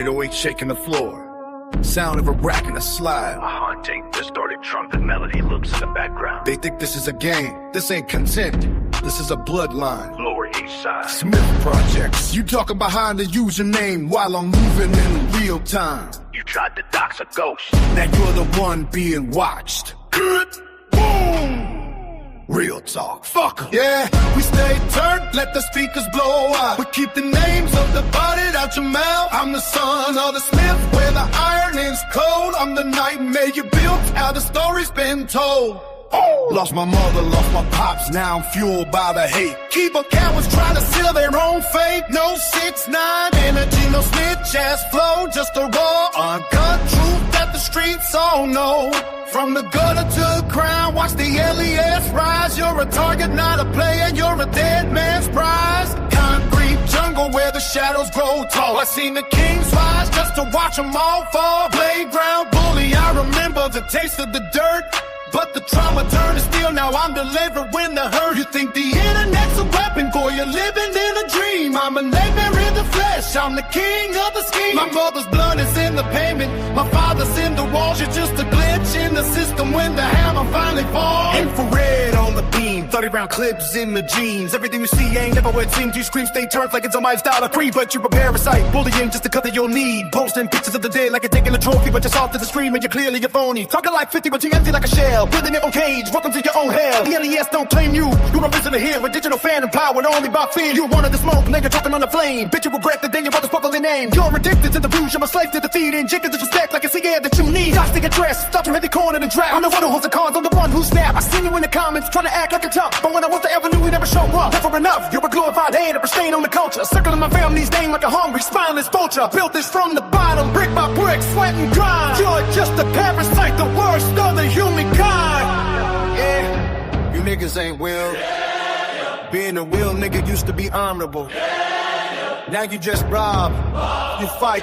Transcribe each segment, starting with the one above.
808 shaking the floor. Sound of a rack and a slide. A haunting, distorted trumpet melody loops in the background. They think this is a game. This ain't content. This is a bloodline. Lower East Side. Smith Projects. You talking behind the username while I'm moving in real time. You tried to dox a ghost. Now you're the one being watched. Boom! Real talk. Fuck 'em. Yeah, we stay turned, let the speakers blow out. We keep the names of the bodied out your mouth. I'm the son of the Smith, where the iron is cold. I'm the nightmare you built, how the story's been told. Oh. Lost my mother, lost my pops, now I'm fueled by the hate. Keep a cowards trying to seal their own fate. No 6ix9ine energy, no snitch ass flow. Just a raw, uncut truth that the streets all know. From the gutter to the crown, watch the LES rise. You're a target, not a player, you're a dead man's prize. Concrete jungle where the shadows grow tall. I seen the kings rise just to watch them all fall. Playground bully, I remember the taste of the dirt. But the trauma turned to steel, now I'm delivering the hurt. You think the internet's a weapon, boy, you're living in a dream. I'm a nightmare in the flesh, I'm the king of the scheme. My mother's blood is in the pavement, my father's in the walls. You're just a glitch in the system when the hammer finally falls. Infrared on the beam, 30-round clips in the jeans. Everything you see ain't never what it seems. You scream, stay turned like it's a lifestyle of creed. But you prepare a sight, bullying just to cut that you'll need. Posting pictures of the day like you're taking a trophy, but you're soft to the stream and you're clearly a phony. Talking like 50, but you're empty like a shell. Building your own cage, welcome to your own hell. The LES don't claim you, you're a visitor here. A digital fan empowered only by fear. You wanted the smoke, nigga talking on the flame. Bitch, you regret the day your brother's spoken their name. You're addicted to the booze, I'm a slave to the feed. Injected disrespect like it's the air that you need. Dots to get dressed, stop to hit the corner and trap. I'm the one who holds the cards, I'm the one who snap. I seen you in the comments, trying to act like a tough. But when I was the avenue, we never show up. Never enough, you're a glorified head, a stain on the culture. Circling my family's name like a hungry, spineless vulture. Built this from the bottom, brick by brick, sweat and grind. You're just a parasite, the worst of the humankind. Yeah, you niggas ain't real. Being a real nigga used to be honorable. Now you just rob, you fight,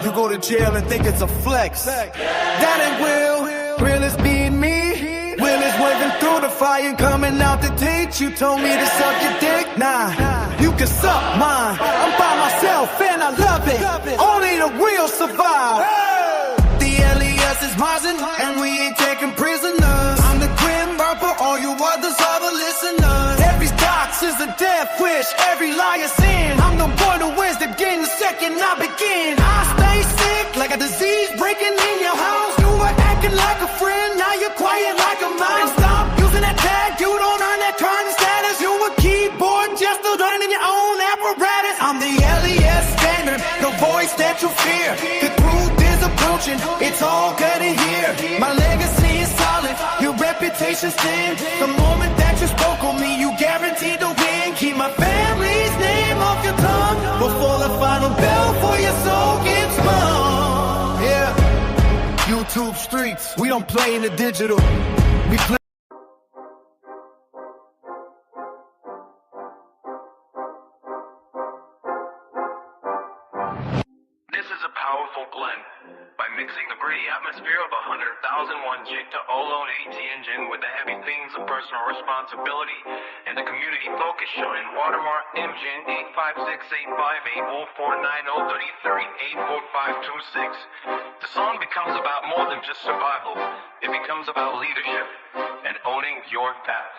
you go to jail and think it's a flex. That ain't real, real is being me. Will is waving through the fire and coming out the teach. You told me to suck your dick, nah, you can suck mine. I'm by myself and I love it, only the real survive. The LES is rising and we ain't taking prisoners. I'm the Grim Reaper, all you others are the listeners. Every dox is a death wish, every liar sin. I'm the boy who wins the game the second I begin. I stay sick like a disease breaking in your house. You were acting like a friend, now you're quiet like a mouse. Stop using that tag, you don't earn that current status. You a keyboard just to running your own apparatus. I'm the LES standard, the voice that you fear. The truth is approaching, it's all good in here. My legacy is solid, your reputation stands. The moment that you spoke on me, you guaranteed to win. Keep my family's name off your tongue before the final bell for your soul gets rung. Yeah, YouTube streets, we don't play in the digital, we play. This is a powerful blend. By mixing the gritty atmosphere of a 100,001 jig to Olo and AT engine with the heavy themes of personal responsibility and the community focus shown in Watermark, Engine 85685804903384526. The song becomes about more than just survival. It becomes about leadership and owning your path.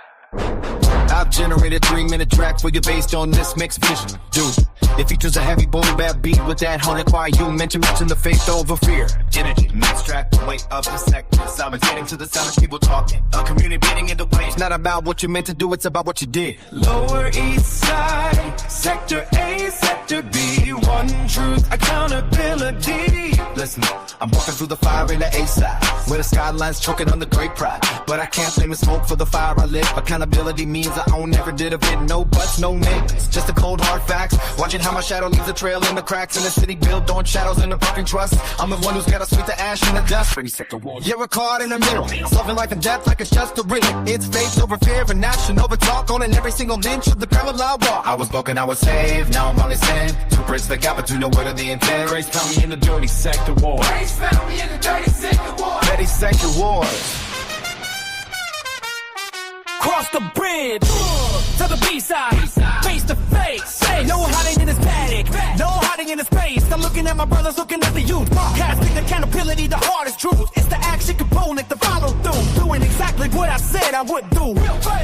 I've generated 3-minute track for you based on this mixed vision, dude. It features a heavy boom bap beat with that haunted choir you meant to mention the faith over fear. Energy, mixed track, the weight of the sector. Simultaneous to the sound of people talking. A community beating in the way. It's not about what you meant to do, it's about what you did. Lower East Side, Sector A, Sector B. One truth, accountability. Listen, I'm walking through the fire in the A-side, where the skyline's choking on the great pride. But I can't blame the smoke for the fire I lit. Accountability means I own every bit of it. No buts, no names, just the cold hard facts. Watching how my shadow leaves a trail in the cracks in the city built on shadows in the parking trust. I'm the one who's gotta sweep the ash in the dust. You're a card in the middle, solving life and death like it's just a riddle. It's faith over fear and action over talk, owning every single inch of the parallel I walk. I was broken, I was saved, now I'm only sent to bridge the gap between the word of the intent. Grace found me in the dirty sector war. Grace found me in the dirty sector war. Petty sector wars. cross the bridge to the B-side, face to face. No hiding in his paddock, no hiding in his space. I'm looking at my brothers, looking at the youth. Casting accountability, the hardest truth. It's the action component, the follow through. Doing exactly what I said I would do.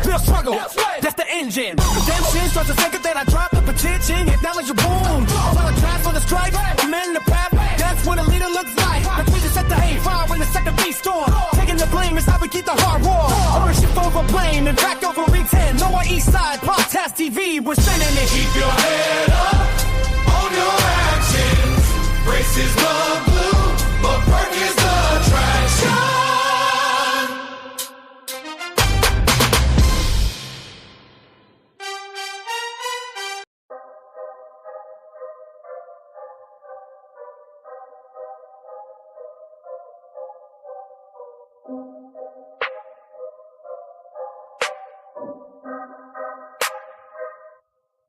Real struggle, that's the engine. Redemption starts the second that I drop the petition. Acknowledge your wound. Apologize for the strike, amend the path. That's what a leader looks like. The tweet is set the hate fire when the second beat storm. Taking the blame is how we keep the heart warm. Ownership over blame, and back over week 10. Lower East Side, Podcast TV, we're sending it. Keep your head up on your actions. Race is the blue, but Burke is the attraction.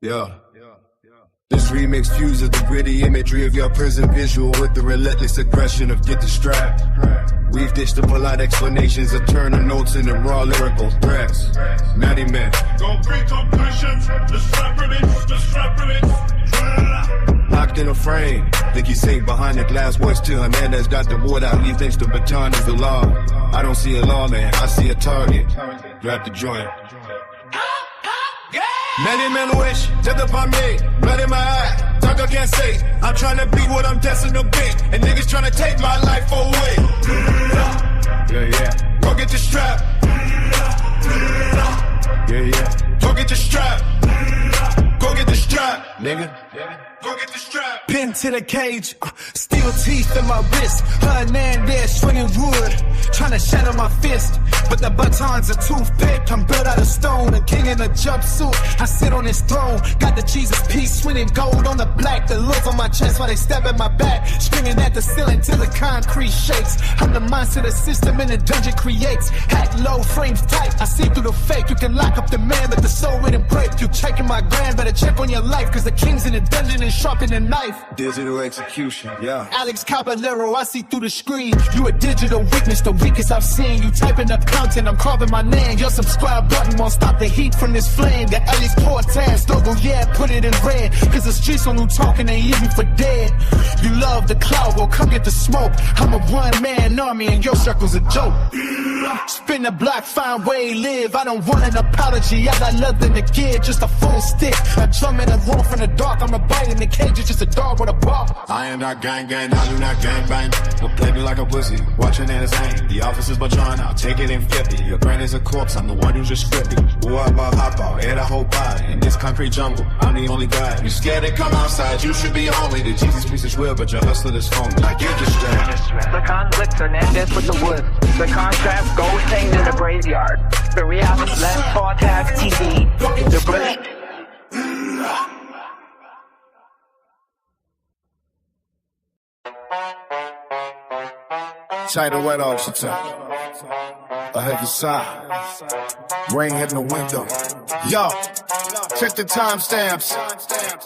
Yeah. This remix fuses the gritty imagery of your prison visual with the relentless aggression of Get the Strap. We've ditched the polite explanations of Turner notes into raw lyrical threats. Natty Man. Don't bring completions, the strap remix. Locked in a frame. Think he's safe behind the glass. Voice to Hernandez got the ward out. He thinks the baton is the law. I don't see a lawman, I see a target. Grab the joint. Many men wish, death upon me, blood in my eye, talk I can't say. I'm trying to be what I'm destined to be, and niggas trying to take my life away. Yeah. Go get your strap. Yeah. Go get your strap. Go get the strap, nigga. Go get the strap. Pin to the cage, steel teeth in my wrist. Hernandez swinging wood, trying to shatter my fist. But the batons are too thick, I'm built out of stone. A king in a jumpsuit, I sit on his throne. Got the Jesus piece, swinging gold on the black. The looks on my chest while they stab at my back. Screaming at the ceiling till the concrete shakes. I'm the monster the system in the dungeon creates. Hat low, frames tight, I see through the fake. You can lock up the man, but the soul wouldn't break. You checking my grand, better check on your life. Cause the king's in the dungeon and sharpen the knife. Digital execution, yeah. Alex Caballero, I see through the screen. You a digital weakness, the weakest I've seen. You typing up content, I'm carving my name. Your subscribe button won't stop the heat from this flame. The Alex Cortez logo, yeah, put it in red. Cause the streets on who talking ain't leave me for dead. You love the cloud, well come get the smoke. I'm a one-man army and your circle's a joke. Spin the block, find way live. I don't want an apology, I got nothing to give, just a full stick. A drum and a roll from the dark, I'm a bite in the cage, it's just a dog with a bar. I am not gang, I do not gang bang. Don't play me like a pussy, watching it as hang. The officers but John, I'll take it in 50. Your brain is a corpse, I'm the one who's just scripted. Who I about hop out, air the whole body. In this concrete jungle, I'm the only guy. You scared to come outside, you should be on me. The Jesus piece is real, but your hustler is phony. I get distracted. The conflict, Hernandez with the wood. The contrast, gold stained in the graveyard. The reality left Podcast TV. The blade. Tight the wet off the top. A heavy sigh. Rain hitting the window. Yo, check the timestamps.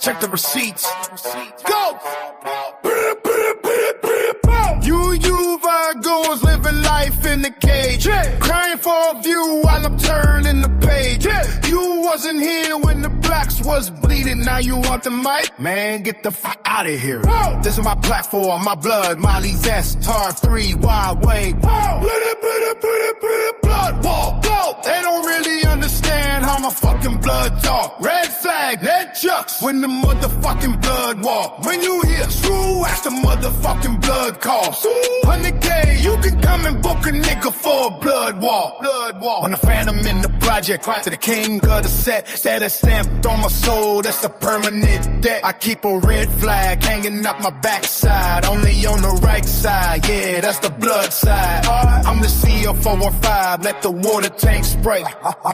Check the receipts. Go! You Virgos living life in the cage. Crying for a view while I'm turning the page. You wasn't here when the blacks was bleeding. Now you want the mic? Man, get the fuck out of here. This is my platform, my blood, Molly's S, Tar 3, Wild Wave. Blood walk, go. They don't really understand how my fucking blood talk. Red flag, red chucks when the motherfucking blood walk. When you hear screw, ask the motherfucking blood cost. 100K, you can come and book a nigga for a blood walk. Blood walk. On the phantom in the project, to the king of the set. That is stamped on my soul, that's a permanent debt. I keep a red flag hanging up my backside. Only on the right side, yeah, that's the blood side. I'm the CEO 415, let the water tank spray.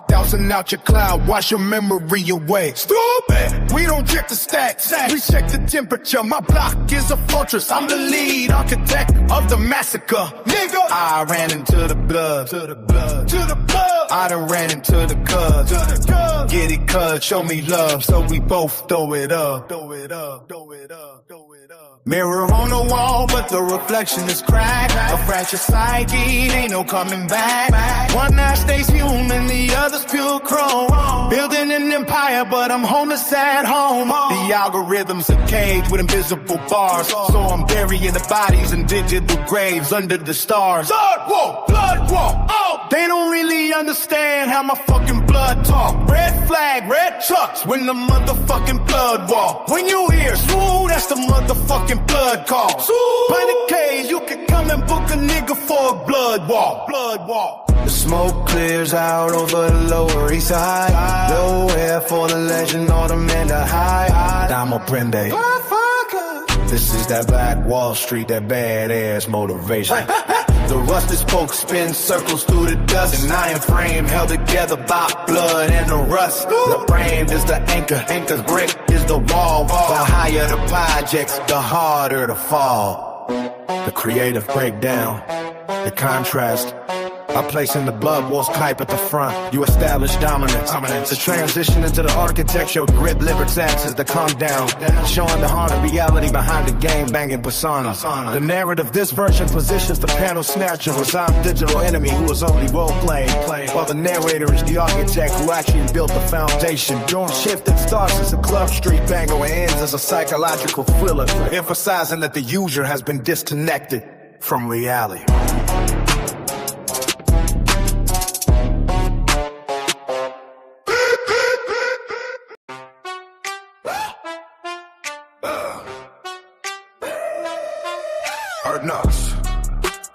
Dousing out your cloud, wash your memory away. Stupid, we don't check the stacks, we check the temperature. My block is a fortress, I'm the lead architect of the massacre. Nigga, I ran into the blood, to the blood, to the blood. I done ran into the cuz, to the cuz. Get it cuz, show me love, so we both throw it up, throw it up, throw it up, throw it up. Mirror on the wall, but the reflection is cracked. A fractured psyche, ain't no coming back. One eye stays human, the other's pure chrome. Building an empire, but I'm homeless at home. The algorithm's a cage with invisible bars, so I'm burying the bodies in digital graves under the stars. Blood war, oh! They don't really understand how my fucking blood talk. Red flag, red chucks, when the motherfucking blood walk. When you hear swoo, that's the motherfucking blood call. By the cage, you can come and book a nigga for a blood walk. Blood walk. The smoke clears out over the Lower East Side. Nowhere for the legend or the man to hide. Damo Prende. This is that Black Wall Street, that badass motivation. The rusted spokes spin circles through the dust. An iron frame held together by blood and the rust. The frame is the anchor, anchor's brick is the wall. The higher the projects, the harder the fall. The creative breakdown, the contrast. I place in the blood wolf's pipe at the front. You establish dominance. The transition into the architecture, grip libertas the calm down. Showing the heart of reality behind the game banging persona. The narrative, this version positions the panel snatcher as I'm digital enemy who is only role playing. While the narrator is the architect who actually built the foundation. Doing shift that starts as a club street banger and ends as a psychological thriller, emphasizing that the user has been disconnected from reality. Knocks.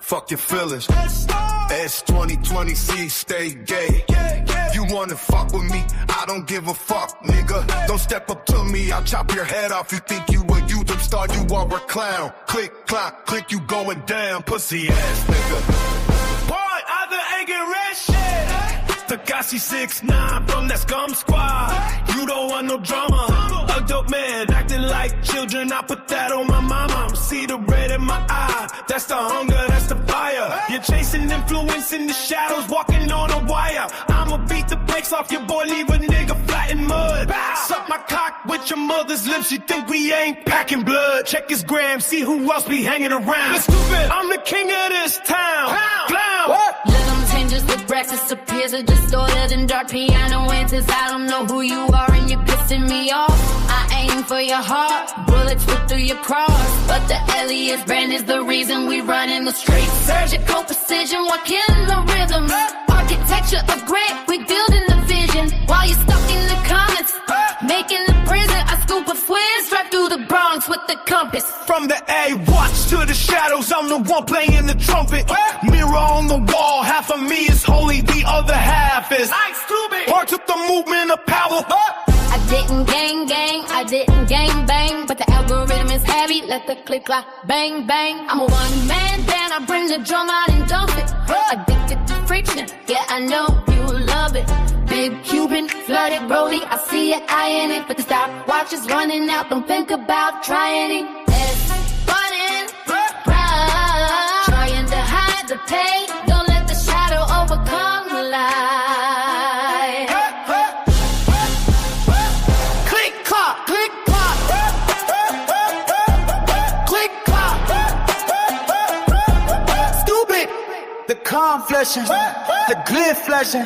Fuck your feelings. S2020C, stay gay. You wanna fuck with me? I don't give a fuck, nigga. Don't step up to me, I'll chop your head off. You think you a YouTube star, you are a clown. Click, clock, click, you going down, pussy ass nigga. Boy, other ain't get rich shit. Takashi 6ix9ine from that scum squad. You don't want no drama. A dope man acting like children. I put that on my mama. See the red in my eye. That's the hunger, that's the fire. You're chasing influence in the shadows, walking on a wire. I'ma beat the brakes off your boy, leave a nigga flat in mud. Suck my cock with your mother's lips. You think we ain't packing blood? Check his gram, see who else be hanging around. It's stupid, I'm the king of this town. Clown. Little changes with breakfast appears are distorted and dark piano answers. I don't know who you are and you're pissing me off. I aim for your heart, bullets whip through your cross. But the Elias brand is the reason we run in the streets. Surgical precision, what killing the rhythm. Architecture of grit, we building the vision. While you're stuck in the comments, making the prison. I scoop a twins right through the Bronx with the compass. From the A-Watch to the shadows, I'm the one playing the trumpet. Mirror on the wall, half of me is holy, the other half is part of the movement of power. I didn't gang, I didn't gang bang, but the algorithm is heavy, let the click clock bang bang. I'm a one-man band, I bring the drum out and dump it. Addicted to friction, yeah I know you love it. Big Cuban, flooded Brody, I see your eye in it, but the stopwatch is running out, don't think about trying it. It's running bright, trying to hide the pain, don't let the shadow overcome the light. The calm flashing, the glare flashing.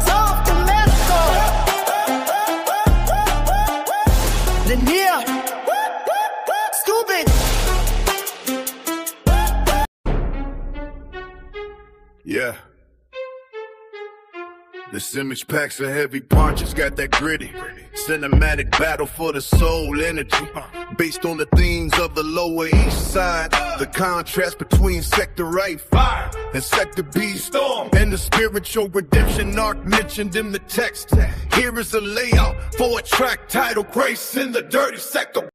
Soft America. Lanier. Stupid. Yeah. This image packs a heavy punch, it's got that gritty cinematic battle for the soul energy. Based on the themes of the Lower East Side, the contrast between Sector Right Fire and Sector B Storm, and the spiritual redemption arc mentioned in the text. Here is a layout for a track titled Grace in the Dirty Sector.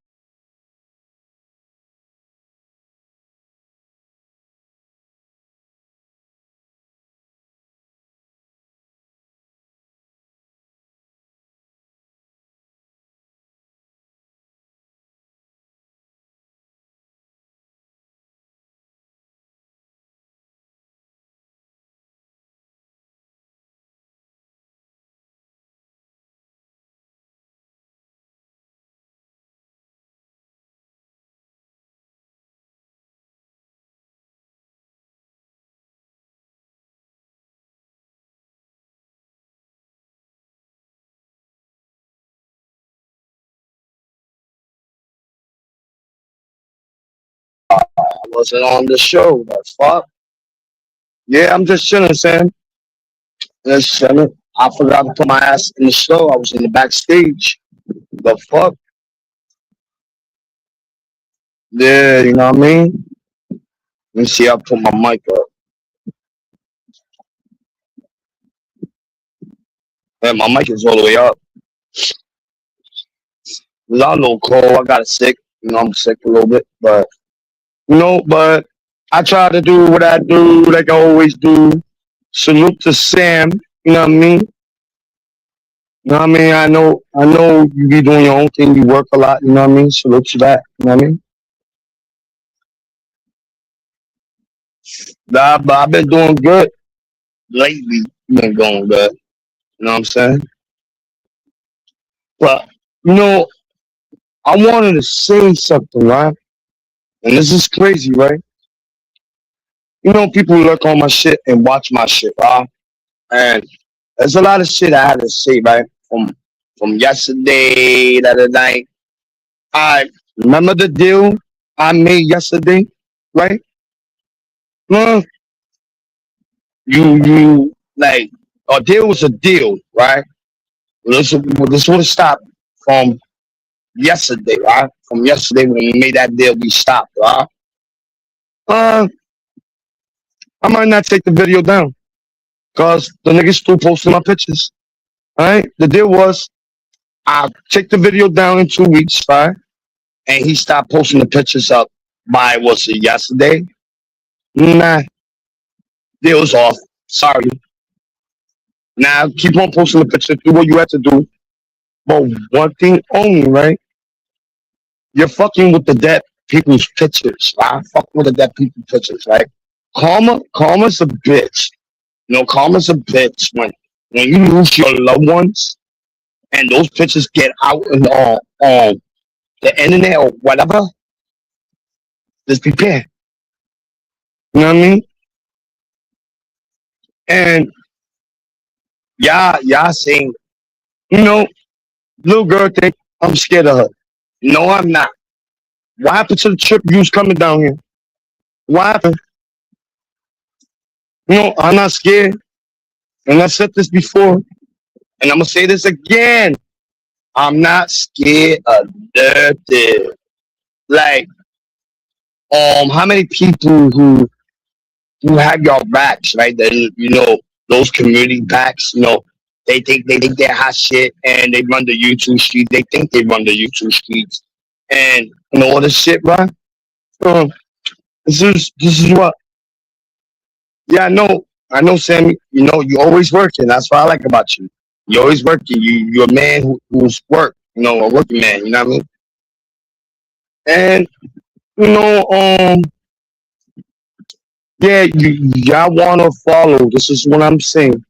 wasn't on the show. The fuck? Yeah, I'm just chilling, Sam. Just chilling. I forgot to put my ass in the show. I was in the backstage. The fuck? Yeah, you know what I mean? Let me see. I put my mic up. Man, my mic is all the way up. I'm a little cold. I got it sick. You know, I'm sick a little bit, but but I try to do what I do, like I always do. Salute to Sam. You know what I mean? You know what I mean? I know you be doing your own thing. You work a lot. You know what I mean? Salute to that. You know what I mean? But I've been doing good lately. Been going good. You know what I'm saying? But I wanted to say something, right? And this is crazy, right? People lurk on my shit and watch my shit, right? And there's a lot of shit I had to say, right? From yesterday, the other night. I remember the deal I made yesterday, right? Well, you like a deal was a deal, right? This would have stopped from yesterday, right? From yesterday when we made that deal, we stopped, right? Uh, I might not take the video down because the niggas still posting my pictures. All right, the deal was I'll take the video down in 2 weeks, right? And he stopped posting the pictures up by was it yesterday? Nah, deal's off. Sorry. Now keep on posting the picture. Do what you have to do. But one thing only, right? You're fucking with the dead people's pictures, right? Fuck with the dead people's pictures, right? Karma's a bitch. Karma's a bitch when you lose your loved ones and those pictures get out on the internet or whatever. Just prepare. You know what I mean? And y'all saying, little girl think I'm scared of her. No, I'm not. What happened to the trip you was coming down here? What happened? I'm not scared. And I said this before, and I'm gonna say this again. I'm not scared of nothing. Like, how many people who have your backs, right? Then those community backs. They think they're hot shit, and they run the YouTube street. They think they run the YouTube streets, and all this shit, right? This is what. Yeah, I know, Sammy. You always working. That's what I like about you. You always working. You're a man who's work. A working man. You know what I mean? And yeah, y'all want to follow. This is what I'm saying.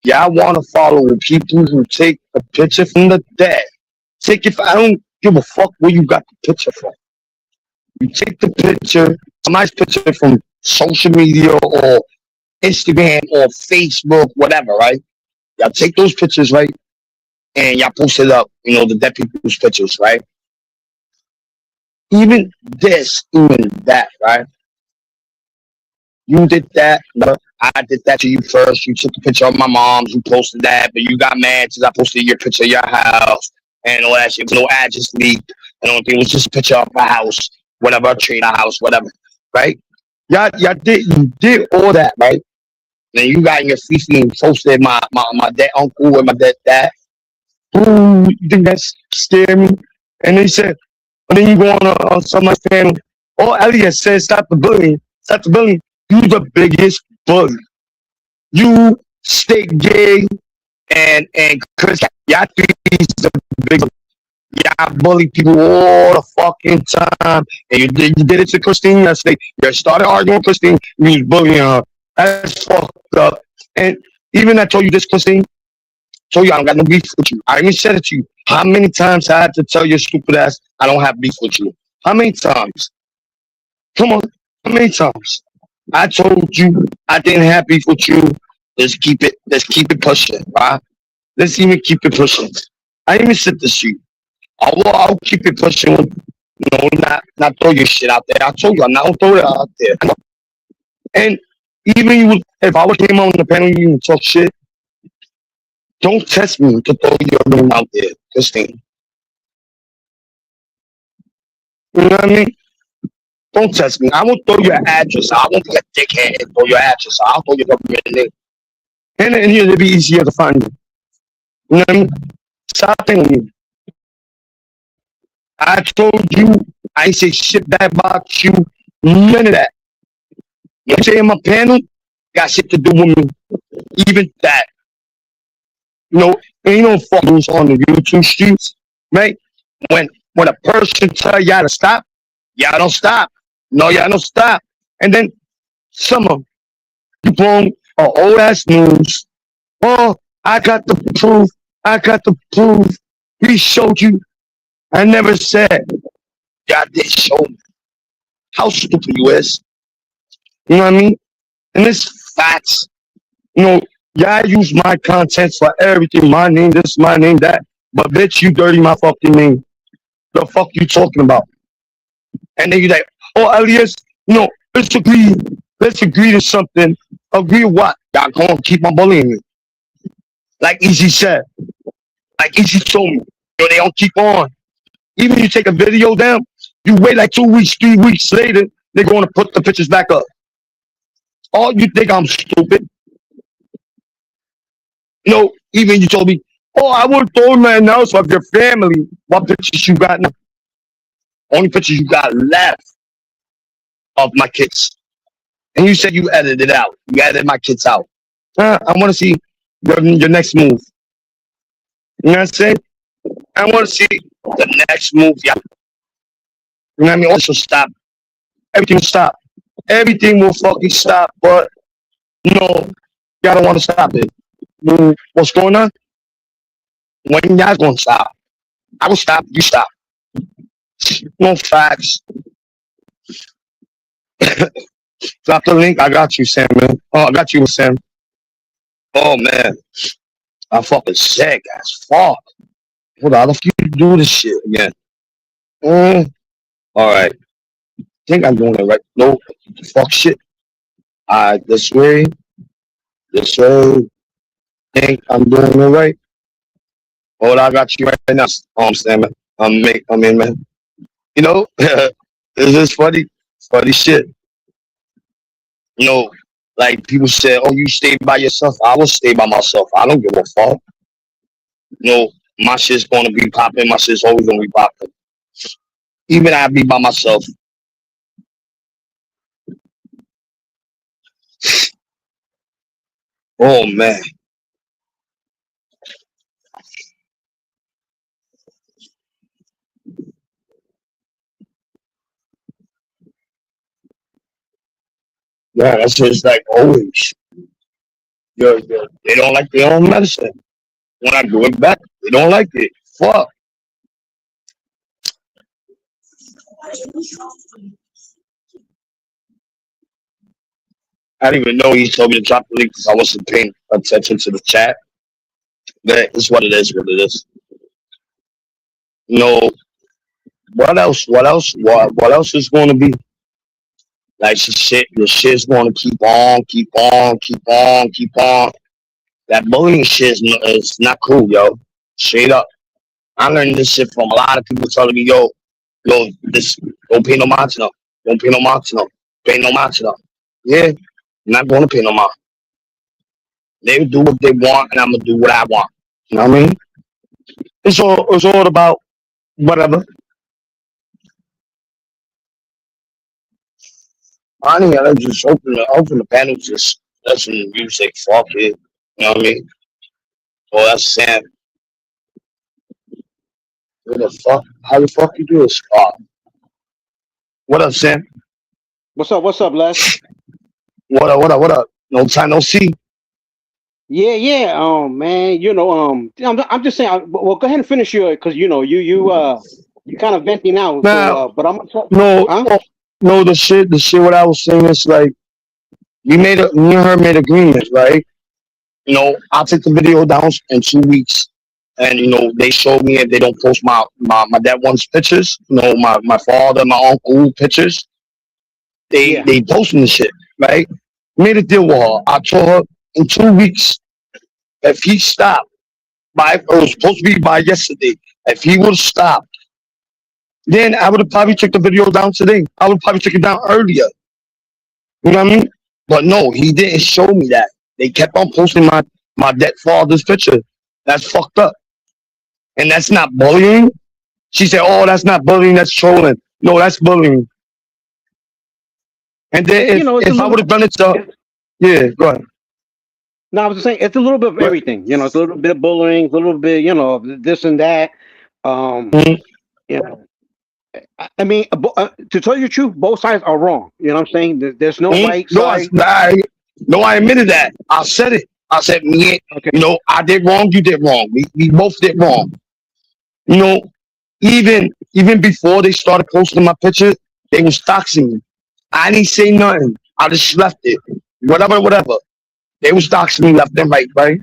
Y'all want to follow people who take a picture from the dead. I don't give a fuck where you got the picture from. You take the picture, a nice picture from social media or Instagram or Facebook, whatever, right? Y'all take those pictures, right? And y'all post it up, the dead people's pictures, right? Even that, right? You did that, but I did that to you first. You took a picture of my mom's, you posted that, but you got mad because I posted your picture of your house and all that shit. No ad just leaked. And the only thing was just a picture of my house, whatever, trade a house, whatever, right? Y'all did all that, right? Then you got in your feces and posted my dead uncle and my dead dad. Ooh, you think that's scary me? And then he said, and then you go on someone's panel. Oh, Elliot said, stop the bullying. Stop the bullying. You the biggest bully. You stay gay and Chris, y'all three the big. Y'all bully people all the fucking time. And you did it to Christine yesterday. You started arguing with Christine. You was bullying her. That's fucked up. And even I told you this, Christine. Told you I don't got no beef with you. I even said it to you. How many times I had to tell your stupid ass I don't have beef with you? How many times? Come on. How many times? I told you I didn't have beef with you. Let's keep it pushing, right? Let's even keep it pushing. I even said this to you. I'll keep it pushing No, not throw your shit out there. I told you I'm not gonna throw it out there. And even you, if I would came on the panel, you would talk shit. Don't test me to throw your name out there, Christine. You know what I mean? Don't test me. I won't throw your address out. I won't be a dickhead and throw your address out. I'll throw your government name. And it'll be easier to find you. You know what I mean? Stop thinking me. I told you I ain't say shit bad about you. None of that. You say in my panel, got shit to do with me. Even that. You know, ain't no fuckers on the YouTube streets, right? When a person tell y'all to stop, y'all don't stop. No, y'all don't stop. And then some of you bring old ass news. Oh, I got the proof. I got the proof. We showed you. I never said. Y'all did show me. How stupid you is. You know what I mean? And it's facts. You know, y'all use my content for everything. My name, this, my name, that. But bitch, you dirty my fucking name. The fuck you talking about? And then you like, oh, Elias, you know, let's agree. Let's agree to something. Agree what? Y'all gonna keep on bullying me. Like Easy said. Like Easy told me. You know, they don't keep on. Even you take a video down, you wait like 2 weeks, 3 weeks later, they're going to put the pictures back up. Oh, you think I'm stupid? No, even you told me, oh, I would throw man else of your family. What pictures you got now? Only pictures you got left of my kids. And you said you edited it out. You edited my kids out. I want to see your next move. You know what I'm saying? I want to see the next move, yeah. You know what I mean? Also stop. Everything will stop. Everything will fucking stop, but no, y'all don't want to stop it. What's going on? When y'all gonna stop? I will stop, you stop. No facts. Drop the link. I got you, Sam, man. Oh, I got you, Sam. Oh, man. I'm fucking sick as fuck. Hold on, how the fuck you do this shit again? All right. I think I'm doing it right. No, fuck shit. This way. This way. Think I'm doing it right. Hold on, I got you right now. I'm Sam, man. I'm in, man. You know, this is funny. Funny shit. You know, like people say, oh, you stay by yourself. I will stay by myself. I don't give a fuck. You know, my shit's gonna be popping. My shit's always gonna be popping. Even I be by myself. Oh man. Yeah, that's just like always. They don't like their own medicine. When I do it back, they don't like it. Fuck. I didn't even know he told me to drop the link because I wasn't paying attention to the chat. But it's what it is, what it is. No, what else? What else? What else is going to be? Like the shit's going to keep on, keep on, keep on, keep on. That bullying shit is not cool, yo. Straight up. I learned this shit from a lot of people telling me, yo, this don't pay no mind to them. Don't pay no mind to them. Pay no mind to them. Yeah, I'm not going to pay no mind. They do what they want, and I'm gonna do what I want. You know what I mean? It's all about whatever. I think I just open the panel, just listen to music, fuck it. You know what I mean? Oh, that's Sam. What the fuck? How the fuck you do this? What up, Sam? What's up, Les? What up? No time, no see. Yeah. Man, you know, I'm just saying. Well, go ahead and finish your, because you know, you kind of venting out. Nah, so, but I'm gonna talk. No, the shit. What I was saying is like, me and her made agreements, right? You know, I'll take the video down in 2 weeks. and they showed me, and they don't post my dad one's pictures. My father, my uncle pictures. Yeah. They posting the shit, right? Made a deal with her. I told her in 2 weeks, if he stopped it was supposed to be by yesterday. If he would have stopped, then I would have probably took the video down today. I would probably took it down earlier. You know what I mean? But no, he didn't show me that. They kept on posting my dead father's picture. That's fucked up. And that's not bullying. She said, "Oh, that's not bullying. That's trolling." No, that's bullying. And then if I would have done it yeah, go ahead. No, I was just saying it's a little bit of everything. It's a little bit of bullying, a little bit, this and that. Mhm. You know, I mean, to tell you the truth, both sides are wrong. You know what I'm saying? There's no right No, side. I admitted that. I said it. I said, Okay. I did wrong. You did wrong. We both did wrong. Even before they started posting my picture, they was doxing me. I didn't say nothing. I just left it. Whatever. They was doxing me left and right?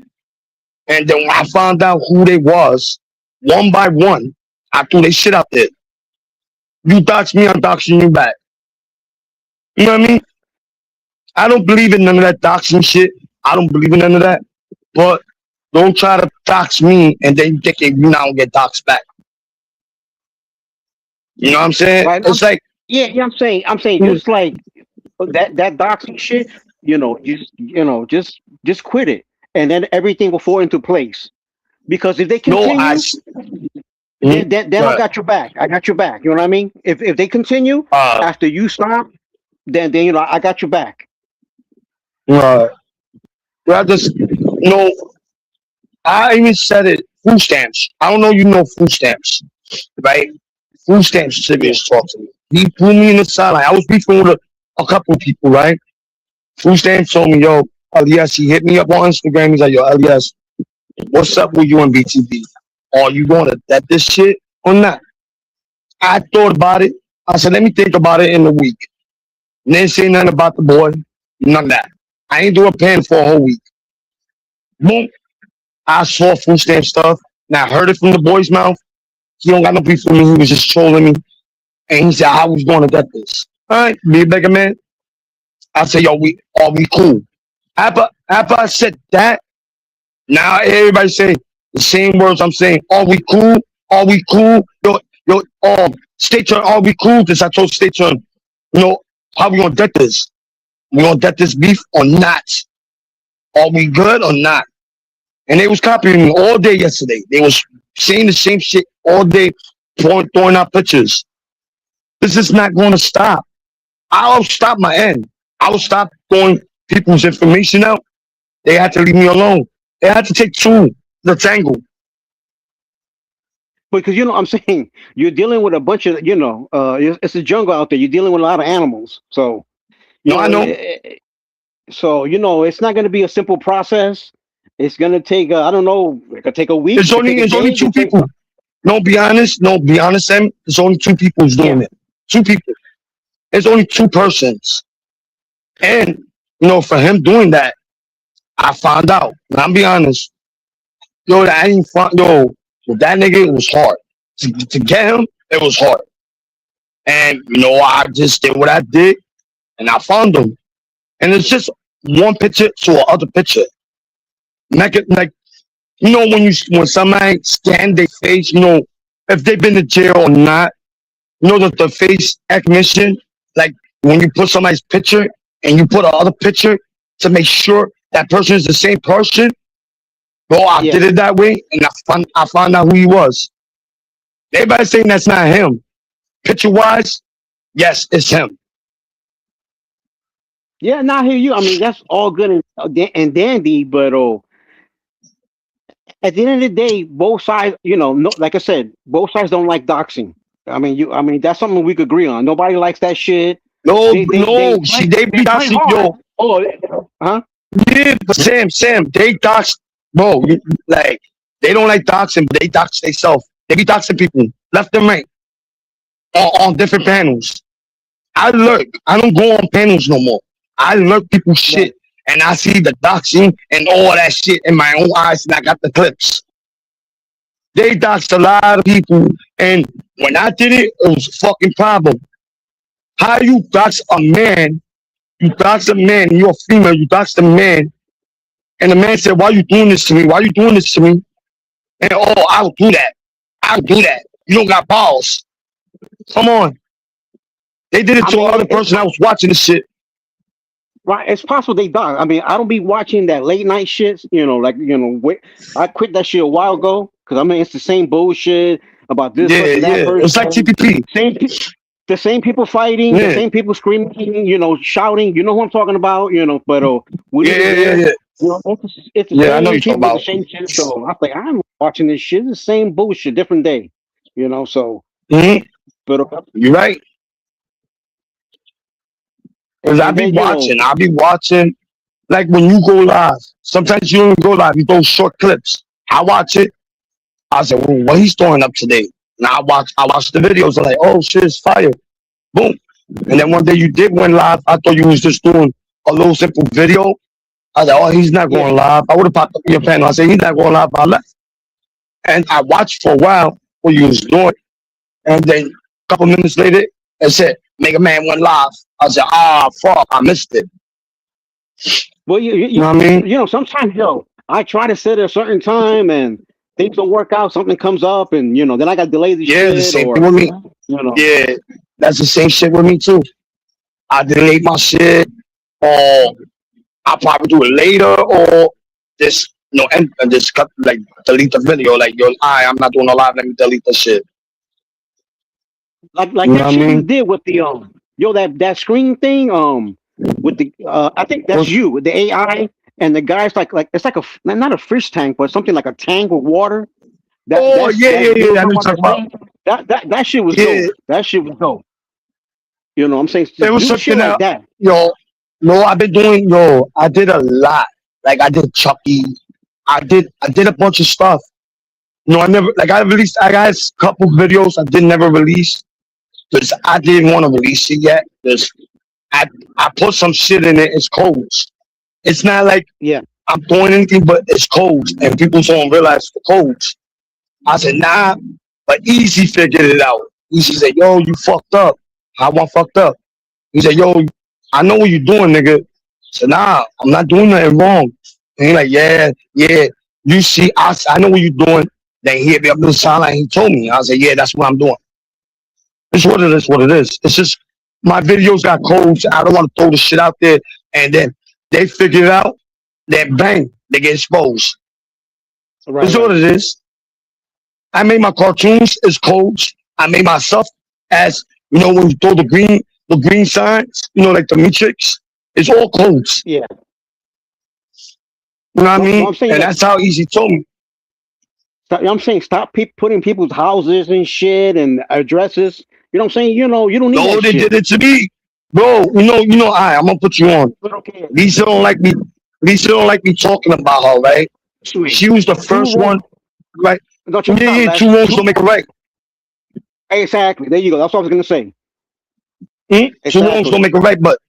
And then when I found out who they was, one by one, I threw their shit out there. You dox me, I'm doxing you back. You know what I mean? I don't believe in none of that doxing shit. I don't believe in none of that. But don't try to dox me and then you think you now get doxed back. You know what I'm saying? Right. It's like, Yeah, I'm saying just like that doxing shit. Just quit it, and then everything will fall into place. Because if they continue, then I got your back. I got your back. You know what I mean? If they continue after you stop, then I got your back. well, I just, I even said it, food stamps. I don't know you know food stamps, right? Food stamps Tibius talked to me. He threw me in the sideline. I was beefing with a couple of people, right? Food stamps told me, yo, Elias, he hit me up on Instagram. He's like, yo, Elias, what's up with you and BTV? Are you going to bet this shit or not? I thought about it. I said, let me think about it in a week. Didn't say nothing about the boy. None of that. I ain't do a pen for a whole week. Boom. I saw food stamp stuff. Now I heard it from the boy's mouth. He don't got no beef with me. He was just trolling me. And he said, I was going to get this. All right, be a bigger man. I said, yo, are we cool? After I said that, now everybody say the same words I'm saying. Are we cool? Are we cool? Yo, State Turn, are we cool? This I told State Turn, how we gonna get this? We gonna get this beef or not? Are we good or not? And they was copying me all day yesterday. They was saying the same shit all day, throwing out pictures. This is not going to stop. I'll stop my end. I will stop throwing people's information out. They had to leave me alone. They had to take two, the tangle. Because I'm saying you're dealing with a bunch of it's a jungle out there. You're dealing with a lot of animals. So I know. So it's not going to be a simple process. It's going to take I don't know. It could take a week. It's only two people. No, be honest, Sam. There's only two people who's doing it. Two people. There's only two persons. And for him doing that, I found out. And I'll be honest. With that nigga, it was hard. To get him, it was hard. And I just did what I did, and I found him. And it's just one picture to another picture. Like when somebody scan their face, if they've been to jail or not, the face recognition, like when you put somebody's picture and you put another picture to make sure that person is the same person. Bro, I did it that way, and I found out who he was. Everybody's saying that's not him. Picture-wise, yes, it's him. Yeah, now I hear you. I mean, that's all good and dandy, but at the end of the day, both sides, like I said, both sides don't like doxing. I mean, that's something we could agree on. Nobody likes that shit. No, they be doxing, yo. Oh, huh? Yeah, but Sam, they dox, bro. Like, they don't like doxing, but they dox themselves. They be doxing people left and right on different panels. I lurk. I don't go on panels no more. I lurk people's shit, and I see the doxing and all that shit in my own eyes, and I got the clips. They doxed a lot of people, and when I did it, it was a fucking problem. How you dox a man? You dox a man, and you're a female. You dox a man, and the man said, "Why you doing this to me? Why you doing this to me?" And I'll do that. I'll do that. You don't got balls. Come on. They did it to another person. I was watching this shit. Right, it's possible they die. I mean, I don't be watching that late night shit. I quit that shit a while ago because I mean it's the same bullshit about this. Yeah, that person. It's like TPP. The same people fighting, the same people screaming, shouting. You know who I'm talking about. But yeah. It's the I know you're talking about the same shit. So I'm like, I'm watching this shit. It's the same bullshit, different day. So. But you're right. Because I'll be watching, like when you go live. Sometimes you don't go live, you throw short clips. I watch it. I say, well, what he's throwing up today? And I watch the videos. I'm like, oh shit, it's fire. Boom. And then one day you did went live. I thought you was just doing a little simple video. I was like, oh, he's not going live. I would have popped up in your panel. I said, he's not going live. I left. And I watched for a while what you was doing. And then a couple minutes later, it said, Mega Man went live. I said, fuck, I missed it. Well, you know what I mean? Sometimes, I try to set a certain time and things don't work out. Something comes up and, then I got to delay the shit. Yeah, the same thing with me. Yeah, that's the same shit with me, too. I delay my shit, or I'll probably do it later, or just, just cut, like, delete the video. Like, I'm not doing a live, let me delete the shit. Like that shit you did with the that screen thing with the I think that's you with the AI and the guy's like it's like not a fish tank but something like a tank with water. Yeah. That shit was dope. That shit was dope. I'm saying it was something like that. I've been doing I did a lot. Like I did Chucky. I did a bunch of stuff. I never I got a couple videos I didn't never release. Because I didn't want to release it yet. Because I put some shit in it. It's codes. It's not like I'm doing anything, but it's codes. And people don't realize the codes. I said, nah. But Easy figured it out. Easy said, yo, you fucked up. How I fucked up? He said, yo, I know what you're doing, nigga. I said, nah, I'm not doing nothing wrong. And he's like, yeah. You see, I know what you're doing. Then he hit me up in the sideline. He told me. I said, yeah, that's what I'm doing. It's what it is. It's just my videos got codes. I don't want to throw the shit out there. And then they figure it out. Then bang, they get exposed. Right, that's what it is. I made my cartoons as codes. I made myself as, when you throw the green signs, like the Matrix. It's all codes. Yeah. You know what I mean? And that's how Easy told me. I'm saying stop putting people's houses and shit and addresses. You know what I'm saying? You don't need that they shit. did it to me. Bro, I'm gonna put you on. Okay. Lisa don't like me talking about her, right? Sweet. She was the first one, right? 2 wrongs don't make it right. Exactly. There you go. That's what I was gonna say. Exactly. 2 wrongs don't make it right, but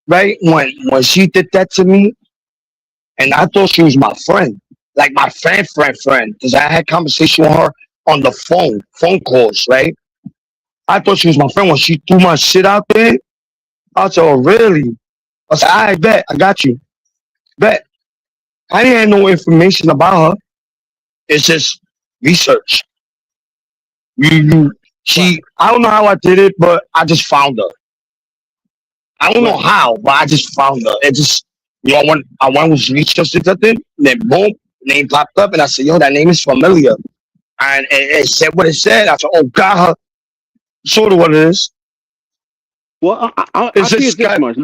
right when she did that to me, and I thought she was my friend. Like my friend, because I had conversation with her on the phone calls, right? I thought she was my friend when she threw my shit out there. I said, oh, really? I said, I bet, I got you. Bet. I didn't have no information about her. It's just research. I don't know how I did it, but I just found her. I don't know how, but I just found her. It just, I went to research something, then boom, name popped up, and I said, yo, that name is familiar. And it said what it said. I said, oh, got her. Sort of what it is. Well, I'll see it this much.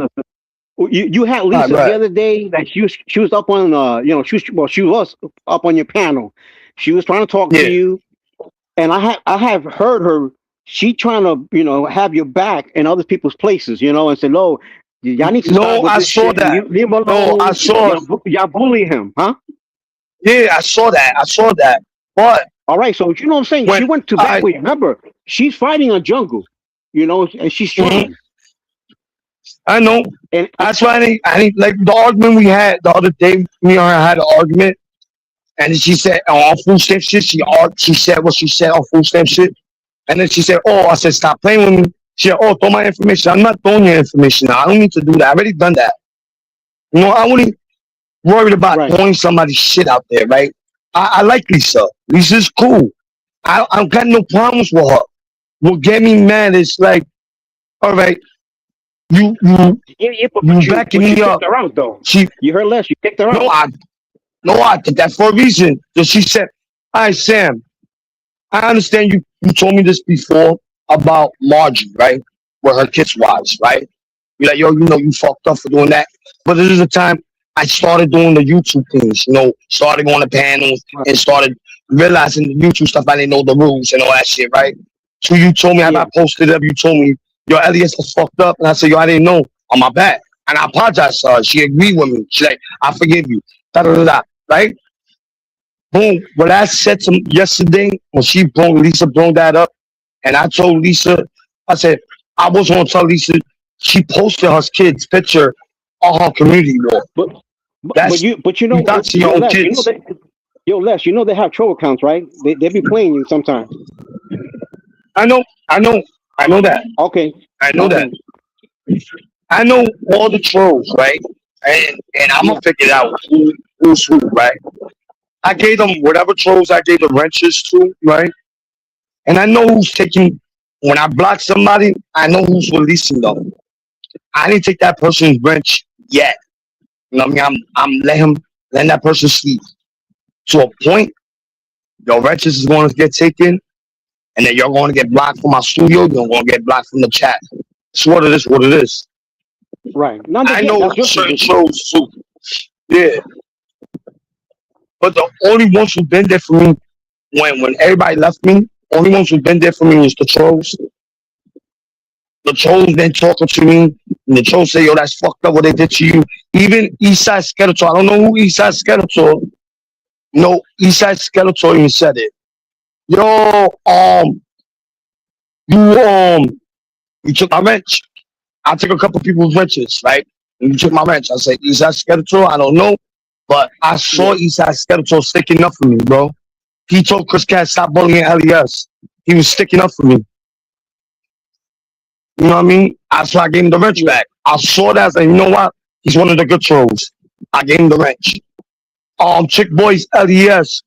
You had Lisa the other day that she was up on she was up on your panel. She was trying to talk to you, and I have heard her. She trying to have your back in other people's places, and said, "No, y'all need to stop with this shit. Leave him alone. No, I saw y'all bully him, huh?" Yeah, I saw that. But all right, so you know what I'm saying. She went to back. Remember, she's fighting a jungle, and she's trying. I know, and that's why I didn't like the argument we had the other day. Me and her had an argument, And then she said on food stamp shit, she said what she said on food stamp shit. And then she said, oh, I said, stop playing with me. She said, oh, throw my information. I'm not throwing your information now. I don't need to do that. I already done that. You know, I only worried about throwing somebody's shit out there, right? I like Lisa. Lisa's cool. I got no problems with her. What get me mad is like, all right, you backing me up. Her out, though. You heard less. You kicked her out. No, I did that for a reason. Because she said, all right, Sam, I understand you told me this before about Margie, right? With her kids' wives, right? You're like, yo, you know, you fucked up for doing that. But this is the time I started doing the YouTube things, you know, started going to panels and started realizing the YouTube stuff. I didn't know the rules and all that shit, right? So you told me, I posted up, you told me, yo, Elias was fucked up. And I said, yo, I didn't know, on my back. And I apologized to her. She agreed with me. She's like, I forgive you. Da-da-da-da, right? Boom. What I said to yesterday, when Lisa brought that up, and I told Lisa, I said, I was going to tell Lisa, she posted her kid's picture on her community wall. But you know, you got to your own kids. Les, you know they have troll accounts, right? They be playing you sometimes. I know that. Okay. I know that. I know all the trolls, right? And I'm gonna figure out who's who, right? I gave them whatever trolls I gave the wrenches to, right? And I know who's taking. When I block somebody, I know who's releasing them. I didn't take that person's wrench yet. You know what I mean? I'm letting that person sleep. To a point, your wrenches is going to get taken, and then you're going to get blocked from my studio. You're going to get blocked from the chat. It's what it is. Right. I know certain trolls too. Yeah. But the only ones who've been there for me when everybody left me, only ones who've been there for me is the trolls. The trolls been talking to me, and the trolls say, yo, that's fucked up what they did to you. Even Eastside Skeletor, I don't know who Eastside Skeletor. No, Eastside Skeletor even said it. Yo, you took my wrench. I took a couple people's wrenches, right? And you took my wrench. I said, Eastside Skeletor, I don't know. But I saw Eastside Skeletor sticking up for me, bro. He told Chris Cat, stop bullying LES. He was sticking up for me. You know what I mean? So I gave him the wrench back. I saw that and you know what? He's one of the good trolls. I gave him the wrench. Chick Boys LES.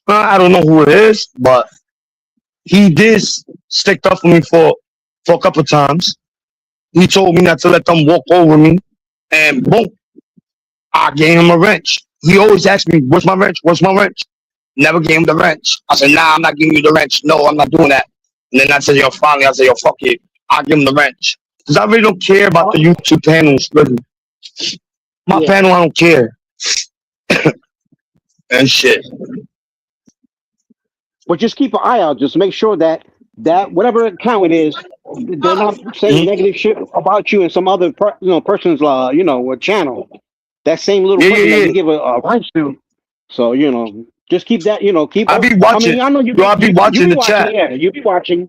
I don't know who it is, but he did stick up for me for a couple of times. He told me not to let them walk over me. And boom. I gave him a wrench. He always asked me, where's my wrench? Where's my wrench? Never gave him the wrench. I said, nah, I'm not giving you the wrench. No, I'm not doing that. And then I said, yo, finally, I said, yo, fuck it. I'll give him the wrench. Because I really don't care about the YouTube panels, really. My panel, I don't care. And shit. But just keep an eye out. Just make sure that whatever account it is, they're not saying negative shit about you and some other person's channel. That same little person that you give a rights to. So just keep that. I'll be watching. I know I'll be watching the chat. Yeah, you be watching.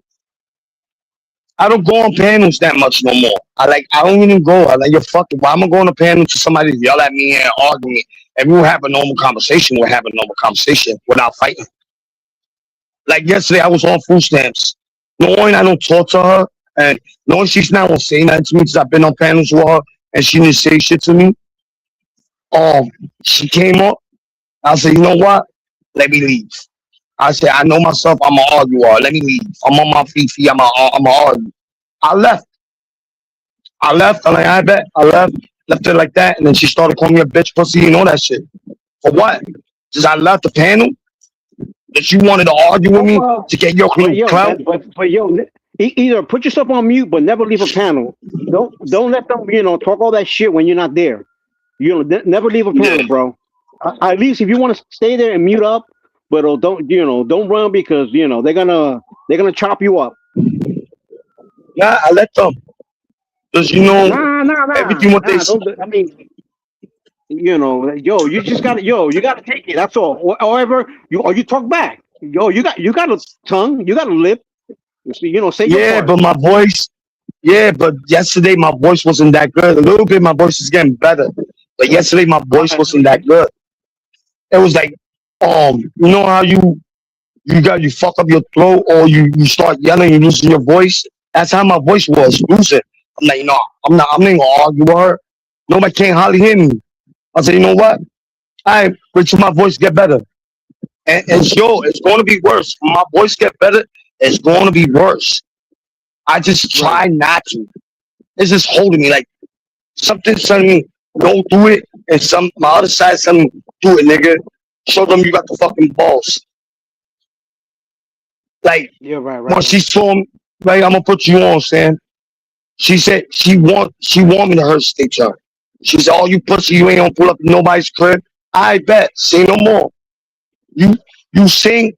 I don't go on panels that much no more. I don't even go. I like, yo, fuck it. Why am I going to panel to somebody to yell at me and argue me? And we'll have a normal conversation. We'll have a normal conversation without fighting. Like yesterday, I was on food stamps. Knowing I don't talk to her, and knowing she's not going to say nothing to me because I've been on panels with her, and she didn't say shit to me. She came up. I said, you know what? Let me leave. I said, I know myself. I'm an arguer. Let me leave. I'm on my feet. I'm an argue. I left. I'm like, I bet. I left it like that. And then she started calling me a bitch, pussy, and all that shit. For what? Just I left the panel that you wanted to argue with me to get your clout. But either put yourself on mute, but never leave a panel. Don't let them, talk all that shit when you're not there. Never leave a panel, bro. At least if you want to stay there and mute up, but don't run because they're gonna chop you up. Yeah, I let them. Because everything what they say. I mean, you just gotta you gotta take it. That's all. However, you talk back. You got a tongue, you got a lip. Say your part. But my voice. Yeah, but yesterday my voice wasn't that good. A little bit, my voice is getting better. But yesterday my voice wasn't that good. It was like you know how you fuck up your throat or you start yelling, you losing your voice. That's how my voice was losing. I'm like, no, I'm not gonna argue with her. Nobody can't hardly hear me. I said, you know what? I wait till my voice get better. And it's going to be worse. When my voice get better, it's going to be worse. I just try not to. It's just holding me like something telling me go through it, and my other side telling me do it, nigga. Show them you got the fucking balls. Like, yeah, right. When she told me, like, I'm gonna put you on, Sam. She said she want me to hurt state chart. She said, "Oh, you pussy, you ain't gonna pull up nobody's crib." I bet. Say no more. You sing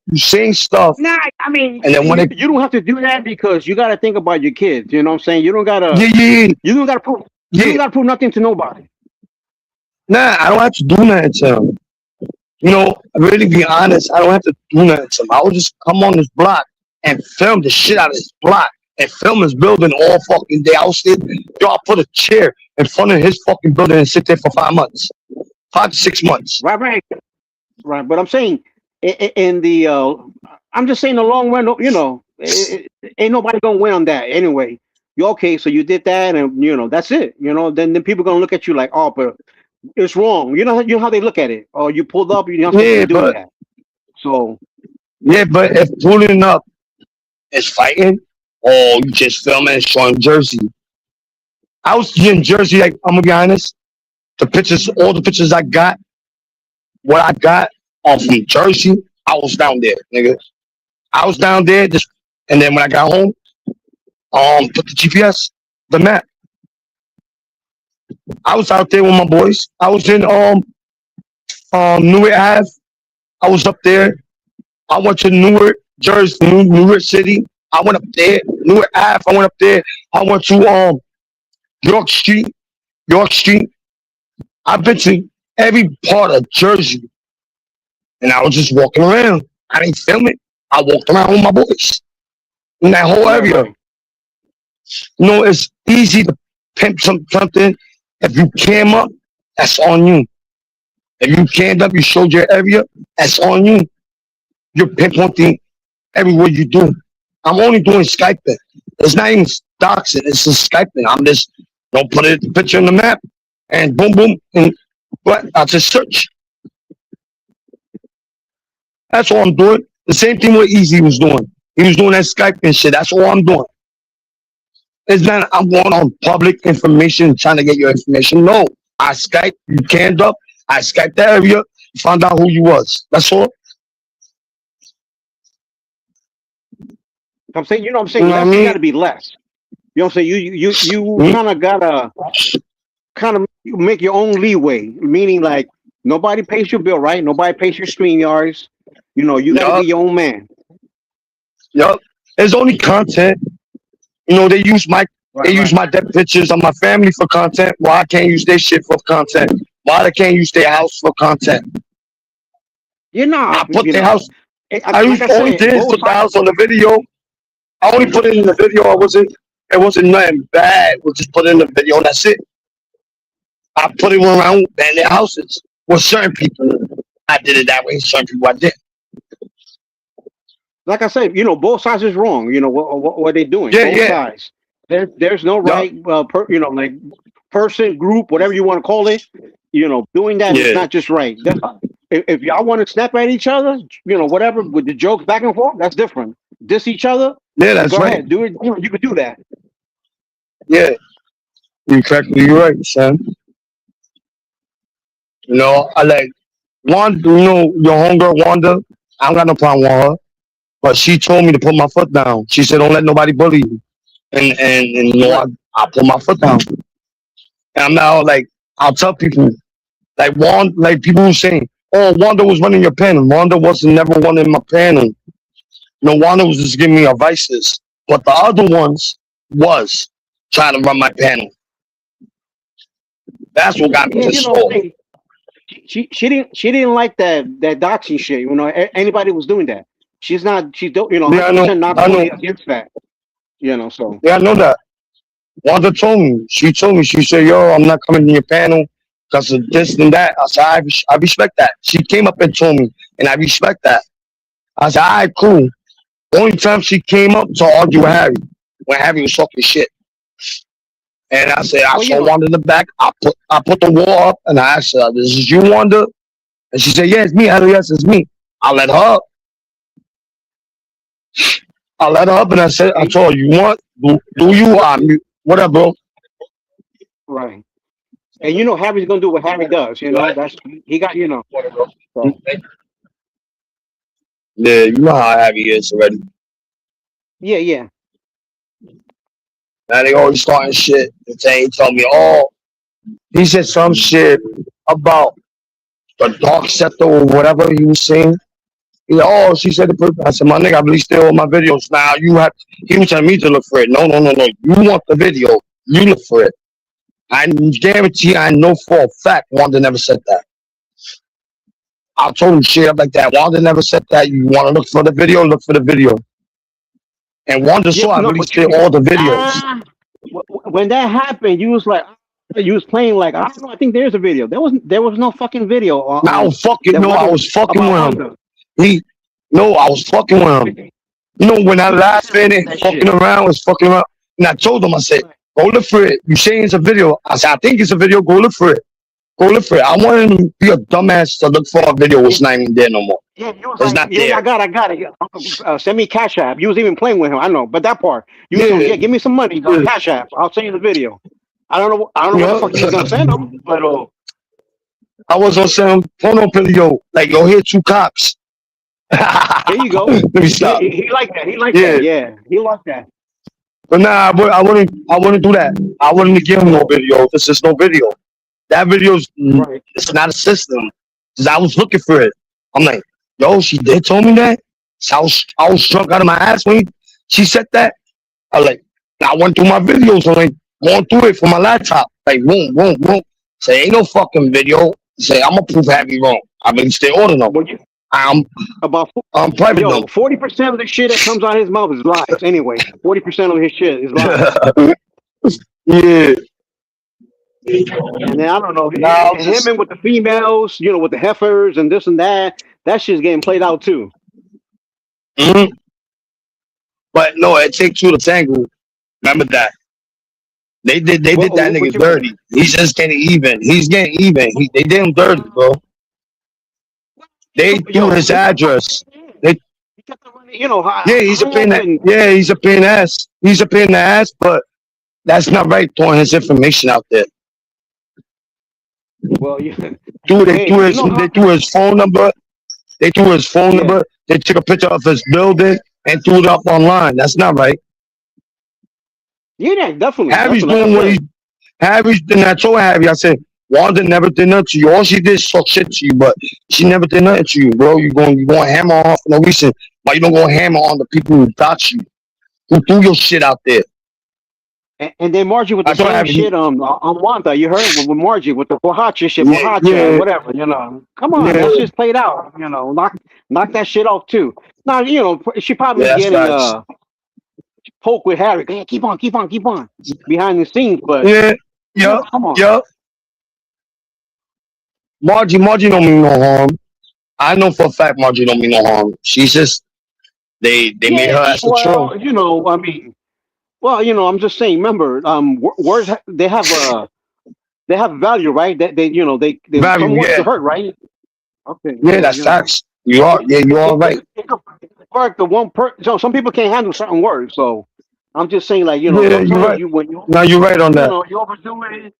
stuff. Nah, I mean, and then when you don't have to do that because you got to think about your kids. You know what I'm saying? You don't gotta. Yeah. You don't gotta prove. You don't gotta prove nothing to nobody. Nah, I don't have to do nothing to them. You know, really be honest, I don't have to do nothing to them. I will just come on this block and film the shit out of this block and film his building all fucking day. I'll put a chair in front of his fucking building and sit there for 5 months. 5 to 6 months. Right. But I'm saying, in the, I'm just saying the long run, you know, ain't nobody gonna win on that anyway. You okay? So you did that, and you know that's it. You know, then people gonna look at you like, oh, but it's wrong. You know how they look at it. Oh, you pulled up. You're not supposed to do that. So yeah, but if pulling up is fighting, or you just filming and showing Jersey. I was in Jersey. Like, I'm gonna be honest. All the pictures I got, what I got from Jersey, I was down there, nigga. I was down there, and then when I got home, put the GPS, the map. I was out there with my boys. I was in Newark Ave. I was up there. I went to Newark, Jersey, Newark City. I went up there. Newark Ave. I went up there. I went to York Street. I've been to every part of Jersey, and I was just walking around. I didn't film it. I walked around with my boys in that whole area. You know, it's easy to pimp something. If you came up, that's on you. If you came up, you showed your area, that's on you. You're pinpointing everywhere you do. I'm only doing Skyping. It's not even doxing. It's just Skyping. I'm just don't put the picture in the map and boom, boom, and what? I just search. That's all I'm doing. The same thing what Easy was doing. He was doing that Skyping shit. That's all I'm doing. It's not I'm going on public information trying to get your information. No, I Skype. You canned up. I Skyped the area. Found out who you was. That's all. I'm saying, you know what I'm saying? Less, you gotta be less. You know what I'm saying? You kind of gotta make your own leeway. Meaning, like, nobody pays your bill, right? Nobody pays your StreamYards. You know, you gotta be your own man. Yup. There's only content. You know, they use my dead pictures of my family for content. Why I can't use their shit for content? Why they can't use their house for content? You know, I put their house. I only did put the house on the video. I only put it in the video. It wasn't nothing bad. We just put it in the video and that's it. I put it around in their houses. With certain people, I did it that way. Certain people, I didn't. Like I said, you know, both sides is wrong. You know what they're doing. Yeah, both sides. There's no right, you know, like person, group, whatever you want to call it. You know, doing that is not just right. If y'all want to snap at each other, you know, whatever with the jokes back and forth, that's different. Diss each other. Yeah, that's go right. Ahead, do it. You could do that. Yeah, exactly. You're right, son. You know, I like Wanda. You know, your homegirl Wanda. I don't got no problem with her. But she told me to put my foot down. She said, "Don't let nobody bully you." And you know, I put my foot down. And I'm now like, I'll tell people, like people who saying, "Oh, Wanda was running your panel." Wanda wasn't never one in my panel. You know, Wanda was just giving me advices. But the other ones was trying to run my panel. That's what got me pissed off. She didn't like that doxing shit. You know, anybody was doing that. She's not. She don't. You know, yeah, not against that. You know, so yeah, I know that. Wanda told me. She told me. She said, "Yo, I'm not coming to your panel. because of this and that. I said, I respect that. She came up and told me, and I respect that. I said, all right, cool. The only time she came up to argue with Harry, when Harry was talking shit. And I said, I saw Wanda in the back. I put the wall up, and I asked her, this is you, Wanda? And she said, yeah, it's me. I said, yes, it's me. I let her up. I let her up, and I said, I told her, you want? Do you? Whatever, bro. Right. And you know Harry's gonna do what Harry does. You know that's he got. You know. So. Yeah, you know how Harry is already. Yeah. Now they always starting shit. And he told me, oh, he said some shit about the Dark Scepter or whatever he was saying. She said I said, my nigga, I released all my videos. Now he was telling me to look for it. No. You want the video. You look for it. I guarantee I know for a fact Wanda never said that. I told him straight up like that. Wanda never said that. You want to look for the video? Look for the video. And Wanda saw I released all the videos. When that happened, you was playing like, I don't know, I think there's a video. There was no fucking video. I was fucking with him. I was fucking with him. You know, when I laughed in it, fucking around. And I told him, I said, go look for it. You saying it's a video. I said, I think it's a video. Go look for it. I want him to be a dumbass to look for a video which not even there no more. Yeah, it's not there. I got it. Send me Cash App. You was even playing with him. I know, but that part. You was going, give me some money. Go Cash App. I'll send you the video. I don't know what the fuck you was going to send him, but... I was going to send him porno video. Like, yo, here 2 cops. There you go. Let me stop. He liked that. Yeah, he liked that. But nah, I wouldn't do that. I wouldn't give him no video. This is no video. That video's it's not a system. Cause I was looking for it. I'm like, yo, she did told me that. So I was drunk out of my ass when she said that. I went through my videos. I'm like going through it from my laptop. Like boom. Say ain't no fucking video. Say I'm gonna prove Harry wrong. I mean, stay order no. I'm private. 40% of the shit that comes out of his mouth is lies. Anyway, 40% of his shit is lies. Yeah. And then I don't know, him and with the females, you know, with the heifers and this and that shit's getting played out too. Mm-hmm. But no, it takes 2 to tango. Remember that. They did that nigga dirty. He's just getting even. He's getting even. They did him dirty, bro. They threw his address. He's a pain in the ass. He's a pain in the ass, but that's not right throwing his information out there. Well, they threw his phone number. They threw his phone number. They took a picture of his building and threw it up online. That's not right. Yeah, definitely. Harry's doing what Harry's. And I told Harry, I said, Wanda never did nothing to you. All she did is talk shit to you, but she never did nothing to you, bro. You going hammer on for no reason, but you don't go hammer on the people who got you, who threw your shit out there. And then Margie with the same shit on Wanda. You heard with Margie with the Bohacha shit, whatever. You know, come on, that shit's played out. You know, knock that shit off too. Now you know she probably getting poke with Harry. Yeah, keep on behind the scenes, but come on. Margie don't mean no harm. I know for a fact Margie don't mean no harm. She's just they made her as a troll. You know, I mean. Well, you know, I'm just saying. Remember, words they have value, right? They value, some words to hurt, right? Okay. Yeah, that's facts. You are right. The one so some people can't handle certain words, so I'm just saying, like, you know, you're right. You're right on that. You know, you overdo it.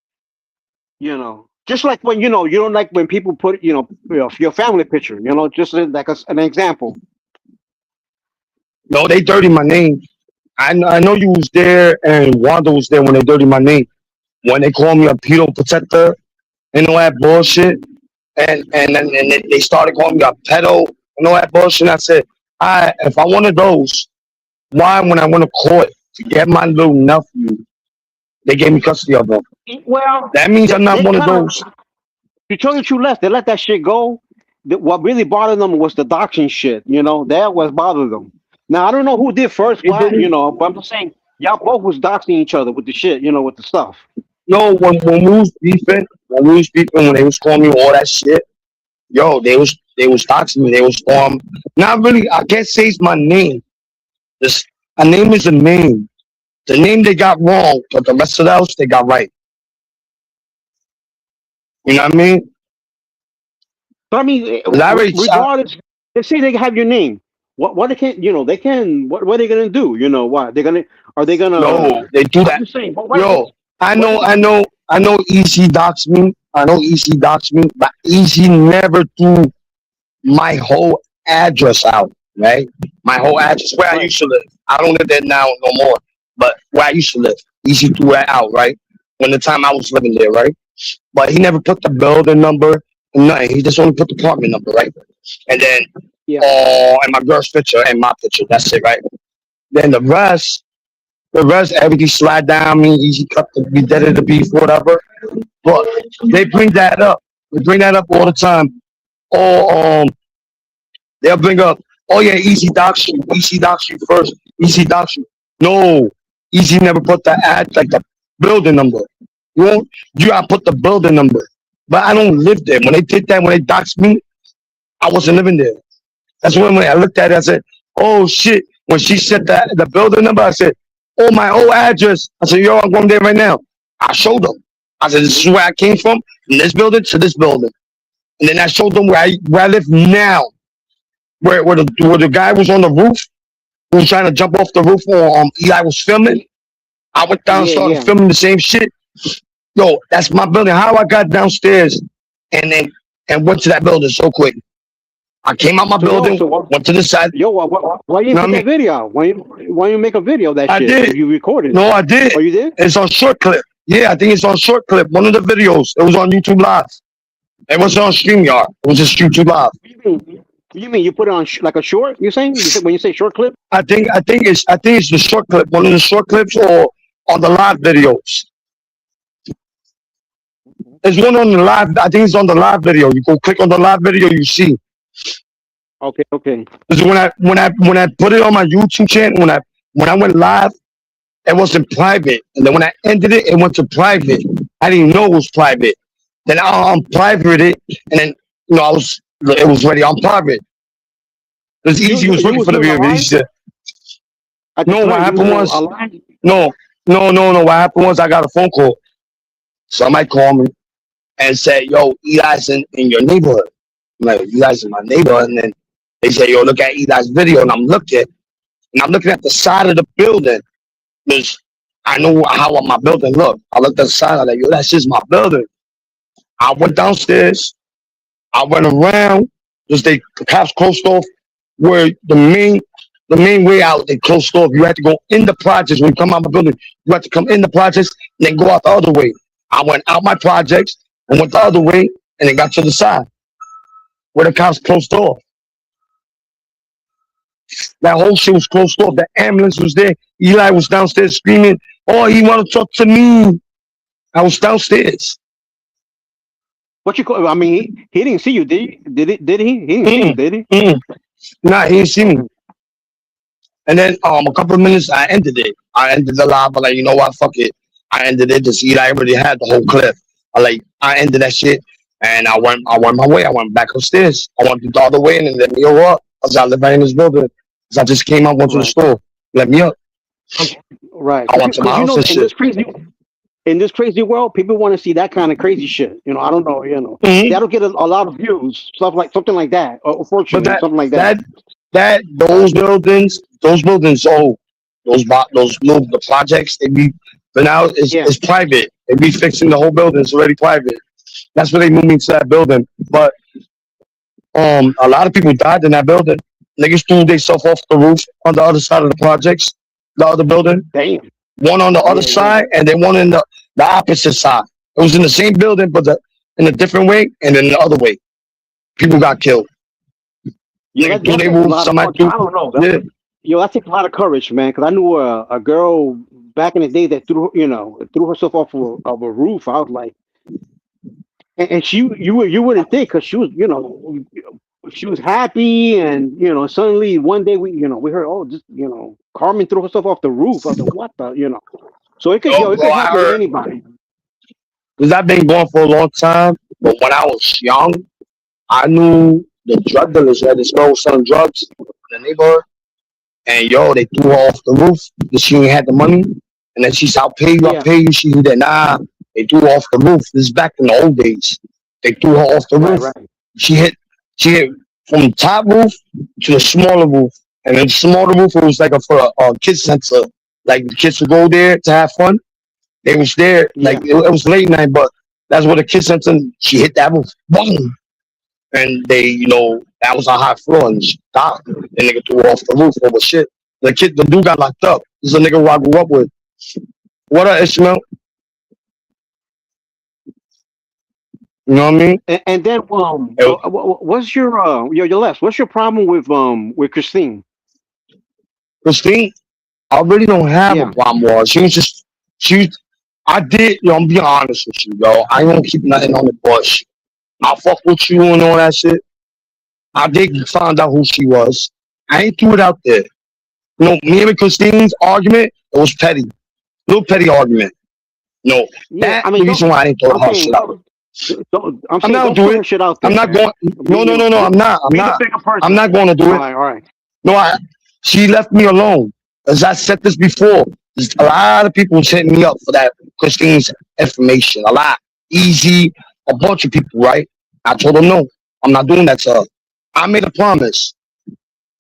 You know, just like when you don't like when people put your family picture. You know, just like an example. No, they dirty my name. I know you was there and Wanda was there when they dirty my name. When they called me a pedo protector and all that bullshit. And they started calling me a pedo and all that bullshit. And I said, if I wanted those, why when I went to court to get my little nephew, they gave me custody of him? Well, that means I'm not one of those. To tell you the truth, they let that shit go. What really bothered them was the doxing shit. You know, that was bothered them. Now, I don't know who did first, but I'm just saying, y'all both was doxing each other with the shit, you know, with the stuff. No, when we was beefing, when they was calling me all that shit, yo, they was doxing me. They was not really. I can't say it's my name. This a name is a name. The name they got wrong, but the rest of the else they got right. You know what I mean? But I mean, regardless, let's say they have your name. What they can, they can. What are they gonna do? You know what? Are they gonna? No, they do that. Saying, yo, I know. Easy docs me. I know Easy docs me, but Easy never threw my whole address out. Right, my whole address where I used to live. I don't live there now no more, but where I used to live, Easy threw that out. Right, when the time I was living there. Right, but he never put the building number. Nothing. He just only put the apartment number. Right, and then and my girl's picture and my picture. That's it. Right. Then the rest, everything slide down me, Easy cut the be dead of the beef, whatever. But they bring that up. They bring that up all the time. Or they'll bring up, oh yeah, Easy docs you first. Easy docs you. No, Easy never put the like the building number. You gotta put the building number. But I don't live there. When they did that, when they doxed me, I wasn't living there. That's when I looked at it, I said, oh shit. When she said that the building number, I said, oh, my old address. I said, yo, I'm going there right now. I showed them. I said, this is where I came from this building to this building. And then I showed them where I live now. Where the guy was on the roof, who was trying to jump off the roof or Eli was filming. I went down and started filming the same shit. Yo, that's my building. How I got downstairs and went to that building so quick. I came out my building, went to the side. Yo, why you make that video? Why you make a video of that shit? I did. You recorded it? No, I did. Oh, you did? It's on short clip. Yeah, I think it's on short clip. One of the videos. It was on YouTube Live. It wasn't on StreamYard. It was just YouTube Live. You mean you put it on like a short? You're saying when you say short clip? I think it's the short clip. One of the short clips or on the live videos. There's one on the live. I think it's on the live video. You go click on the live video, you see. Okay. Because when I put it on my YouTube channel, when I went live, it wasn't private, and then when I ended it, it went to private. I didn't know it was private. Then I unprivate it, and then it was ready on private. It was Easy. Was looking for the video. He said, "No, what happened was no. What happened was I got a phone call. Somebody called me and said, "Yo, Eli's in your neighborhood." I'm like, Eli's in my neighborhood, and then they say, "Yo, look at Eli's video," and I'm looking at the side of the building. Because I know how my building looked. I looked at the side. I'm like, yo, that's just my building. I went downstairs. I went around. Because the cops closed off where the main way out. They closed off. You had to go in the projects when you come out of the building. You had to come in the projects and then go out the other way. I went out my projects and went the other way and then got to the side where the cops closed off. That whole shit was closed off. The ambulance was there. Eli was downstairs screaming, "Oh, he want to talk to me." I was downstairs. What you call? I mean, he didn't see you, did he? Did he? He didn't see you, did he? Nah, he didn't see me. And then a couple of minutes, I ended it. I ended the live. I'm like, you know what? Fuck it. I ended it. Just Eli already had the whole clip. I ended that shit, and I went my way. I went back upstairs. I went the other way, and then let me up. I live right in this building. So I just came out, went to the store, let me up. Right. I went to my house and shit. In this crazy world, people want to see that kind of crazy shit. I don't know. That'll get a lot of views, something like that, or fortunately, something like that. Those buildings. Oh, the projects. They be, but now it's private. They be fixing the whole building. It's already private. That's where they moved me to that building. But a lot of people died in that building. Niggas threw themselves off the roof on the other side of the projects, the other building. Damn. One on the other side, and then one in the opposite side. It was in the same building, but in a different way, and then the other way. People got killed. Yeah, that takes a lot of, I don't know. That takes a lot of courage, man. Because I knew a girl back in the day that threw herself off of a roof. I was like, and you wouldn't think, because she was, she was happy, and suddenly one day we heard, Carmen threw herself off the roof. I was like, what the, so it could happen to anybody. because I've been going for a long time. But when I was young, I knew the drug dealers had this girl selling drugs in the neighborhood. And yo, they threw her off the roof because she ain't had the money. And then she said, I'll pay you, I'll pay you. She said, nah, they threw her off the roof. This is back in the old days. They threw her off the roof. Right. She hit from the top roof to the smaller roof. And then the smaller roof, it was like for a kids center. Like the kids would go there to have fun. They was there, like it was late night, but that's where the kids center. She hit that roof, boom. And they, that was a high floor, and she died. The nigga threw her off the roof over shit. The dude got locked up. This is a nigga who I grew up with. What up, Ishmael? You know what I mean? And then, what's your Les? What's your problem with Christine? Christine, I really don't have a problem with her. I'm being honest with you, yo. I don't keep nothing on the bush. I fuck with you and all that shit. I did find out who she was. I ain't threw it out there. Me and Christine's argument, it was petty. Little petty argument. The reason why I didn't throw her shit out. I'm not doing it. Shit out there, I'm not going. No. I'm not. I'm not going to do it. All right. No, she left me alone. As I said this before, there's a lot of people hitting me up for that Christine's information. A lot. Easy. A bunch of people, right? I told them no. I'm not doing that to her. I made a promise.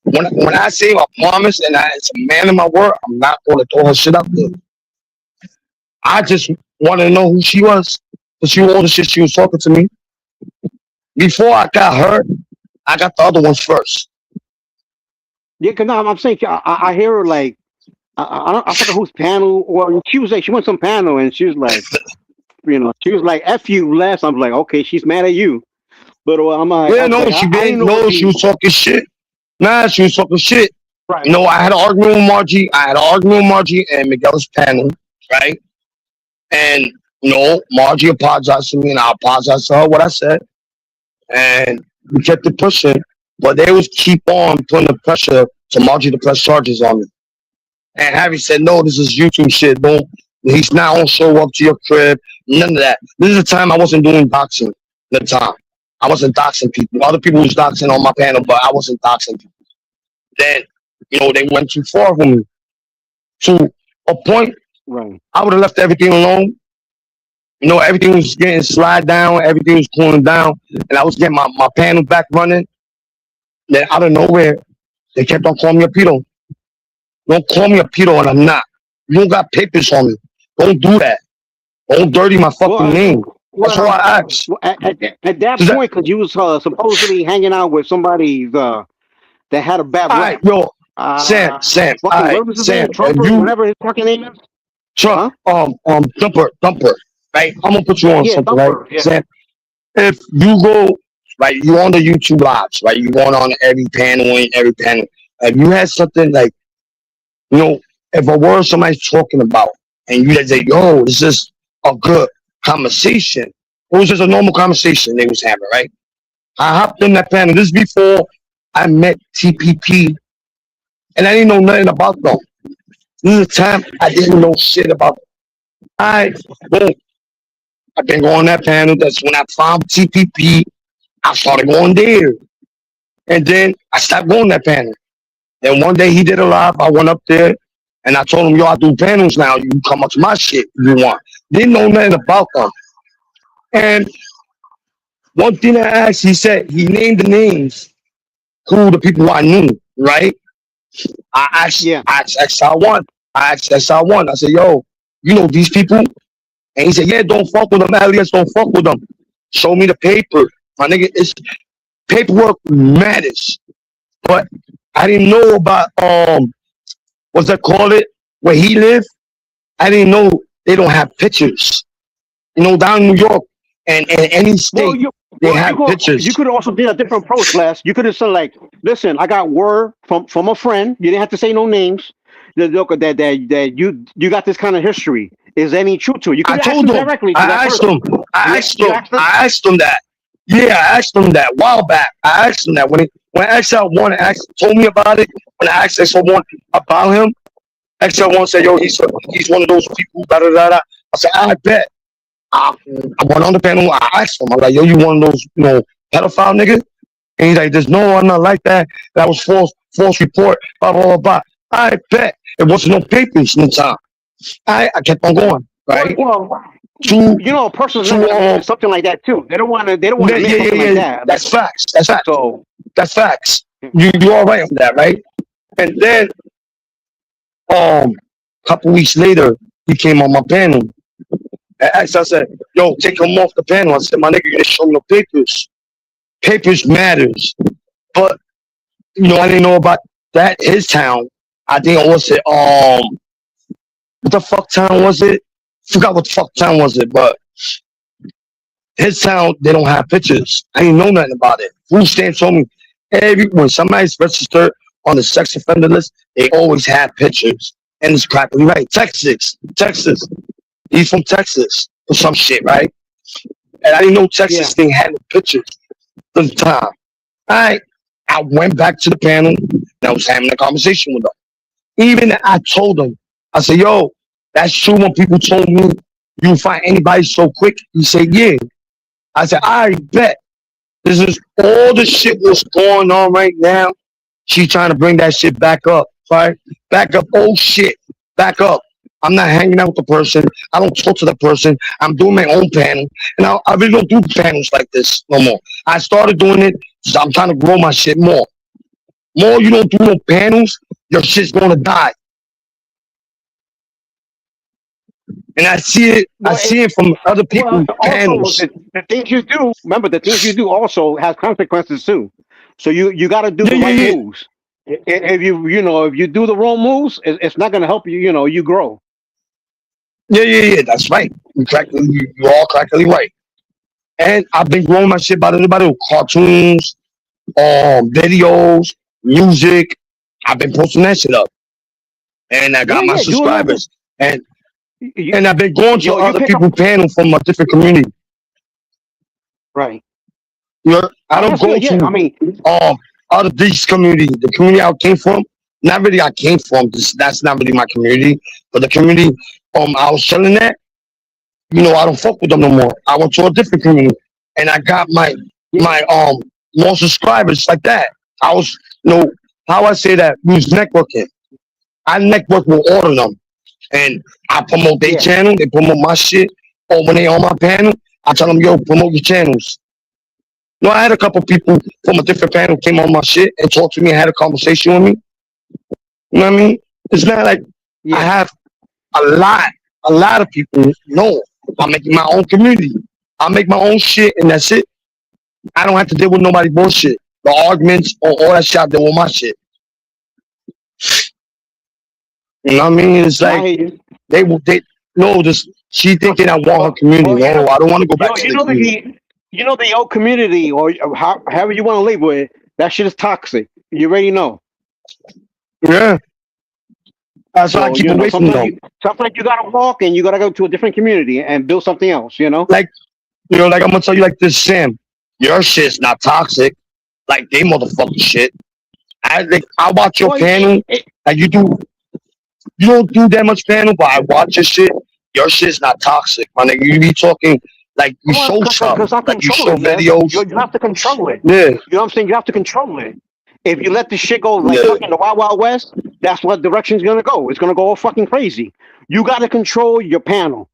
When I say a promise and it's a man in my word, I'm not going to throw her shit out there. I just want to know who she was. Because she all the shit she was talking to me. Before I got her, I got the other ones first. Yeah, because I'm saying, I hear her like, I forgot whose panel, or she went some panel and she was like, she was like, F you, Les. I'm like, okay, she's mad at you. But I'm like, she was talking shit. Nah, she was talking shit. Right. I had an argument with Margie. And Miguel's panel, right? And, Margie apologized to me and I apologized to her what I said. And we kept it pushing. But they was keep on putting the pressure to Margie to press charges on me. And Harry said, no, this is YouTube shit. He's not going to show up to your crib. None of that. This is the time I wasn't doing doxing. The time. I wasn't doxing people. Other people was doxing on my panel, but I wasn't doxing people. Then, they went too far for me. To a point, right. I would have left everything alone. Everything was getting slide down. Everything was cooling down. And I was getting my panel back running. Then out of nowhere, they kept on calling me a pedo. Don't call me a pedo and I'm not. You don't got papers on me. Don't do that. Don't dirty my fucking name. That's what I asked. At that point, because you was supposedly hanging out with somebody that had a bad rap. Yo, Sam. Trumper, whatever his fucking name is. Trump, Thumper. Right? I'm gonna put you on something, Thumper, right? Yeah. Sam, if you go, right, you on the YouTube lives, right? You going on every panel. If you had something like, if a word somebody's talking about, and you say, yo, this is a good conversation. It was just a normal conversation they was having, right? I hopped in that panel. This is before I met TPP, and I didn't know nothing about them. This is the time I didn't know shit about them. I've been going on that panel. That's when I found TPP. I started going there. And then I stopped going that panel. Then one day he did a live. I went up there and I told him, yo, I do panels now. You can come up to my shit if you want. Didn't know nothing about them. And one thing I asked, he said, he named the names who the people I knew, right? I asked XR1. I said, yo, you know these people? And he said, yeah, don't fuck with them. Alias, don't fuck with them. Show me the paper. My nigga, it's paperwork matters. But I didn't know about, what's that call it? Where he lived. I didn't know they don't have pictures. Down in New York and any state, they have pictures. You could also did a different approach, Les. You could have said, like, listen, I got word from a friend. You didn't have to say no names. That you got this kind of history. Is any truth to it? You could ask him directly. I asked him that. Yeah, I asked him that a while back. I asked him that when XL1 told me about it. When I asked XL1 about him, XL1 said, "Yo, he's one of those people." Da da da da. I said, "I bet." I went on the panel. I asked him, I'm like, yo, you one of those, pedophile niggas? And he's like, there's no, I'm not like that. That was false report, blah, blah, blah, blah. I bet. It wasn't no papers no time. I kept on going, right? Well, a person's something like that too. They don't want to make something like that. That's facts. That's facts. So that's facts. You all right on that, right? And then, a couple weeks later, he came on my panel. I said, yo, take him off the panel. I said, my nigga, you didn't show me no papers. Papers matters. But, I didn't know about that, his town. I think it was what the fuck town was it? Forgot what the fuck town was it, but his town, they don't have pictures. I didn't know nothing about it. Food stamps told me when somebody's registered on the sex offender list, they always have pictures. And it's practically right. Texas. He's from Texas or some shit, right? And I didn't know Texas thing had no pictures at the time. I went back to the panel and I was having a conversation with them. Even I told them, I said, yo, that's true when people told me you find anybody so quick. He said, yeah. I said, I bet. This is all the shit what's going on right now. She's trying to bring that shit back up, right? Back up. Oh, shit. Back up. I'm not hanging out with the person. I don't talk to the person. I'm doing my own panel. And I really don't do panels like this no more. I started doing it because I'm trying to grow my shit more. More you don't do no panels, your shit's going to die. And I see it. I see it from other people's panels. The things you do, remember, the things you do also has consequences too. So you got to do the right moves. If you do the wrong moves, it's not going to help you. You grow. Yeah. That's right. You're all correctly right. And I've been growing my shit by everybody. Cartoons, videos, music. I've been posting that shit up, and I got my subscribers. And I've been going to other people's panel from a different community. Right. I don't go to other beach community. The community I came from, not really I came from. That's not really my community. But the community I was chilling at, I don't fuck with them no more. I went to a different community and I got my more subscribers like that. I was how I say that, we was networking. I network with all of them. And I promote their channel, they promote my shit. Or when they on my panel, I tell them, yo, promote your channels. I had a couple people from a different panel came on my shit and talked to me and had a conversation with me. You know what I mean? It's not like I have a lot of people. No, I'm making my own community. I make my own shit and that's it. I don't have to deal with nobody bullshit. The arguments or all that shit I deal with my shit. You know what I mean? It's like she thinking I want her community. I don't want to go back to the community. The old community or however you want to label it, that shit is toxic. You already know. Yeah. That's why I keep away from them. Sometimes you gotta walk and you gotta go to a different community and build something else, Like I'm gonna tell you like this, Sam. Your shit's not toxic. Like they motherfucking shit. I watch your panel. Like you don't do that much panel, but I watch your shit. Your shit's not toxic, my nigga. You be talking like you show stuff, like you show videos. You have to control it. Yeah. You know what I'm saying? You have to control it. If you let the shit go like fucking the Wild Wild West, that's what direction it's gonna go. It's gonna go all fucking crazy. You gotta control your panel.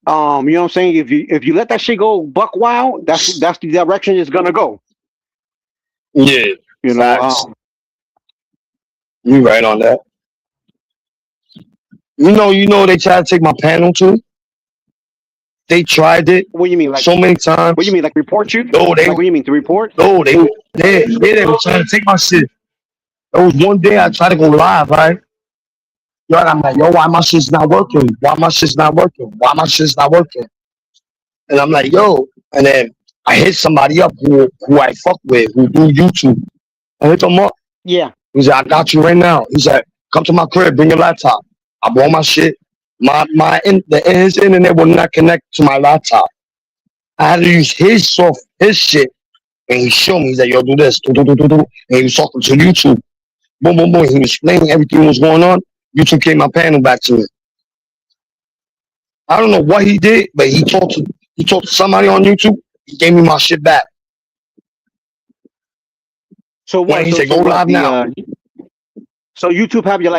You know what I'm saying? If you let that shit go buck wild, that's the direction it's gonna go. Yeah. You know. You right on that. You know they tried to take my panel too. They tried it. What do you mean, like so many times? What do you mean, like report you? No, what do you mean to report? No, they were trying to take my shit. There was one day I tried to go live, right? And I'm like, yo, why my shit's not working? Why my shit's not working? Why my shit's not working? And I'm like, yo, and then I hit somebody up who I fuck with, who do YouTube. I hit them up. Yeah. He said, I got you right now. He said, come to my crib, bring your laptop. I bought my shit. His internet will not connect to my laptop. I had to use his shit, and he showed me. He's like, yo, do this, do. And he was talking to YouTube. Boom, boom, boom. He was explaining everything that was going on. YouTube came my panel back to me. I don't know what he did, but he talked to He talked to somebody on YouTube. He gave me my shit back. So what? He said, "Go live now." So YouTube have your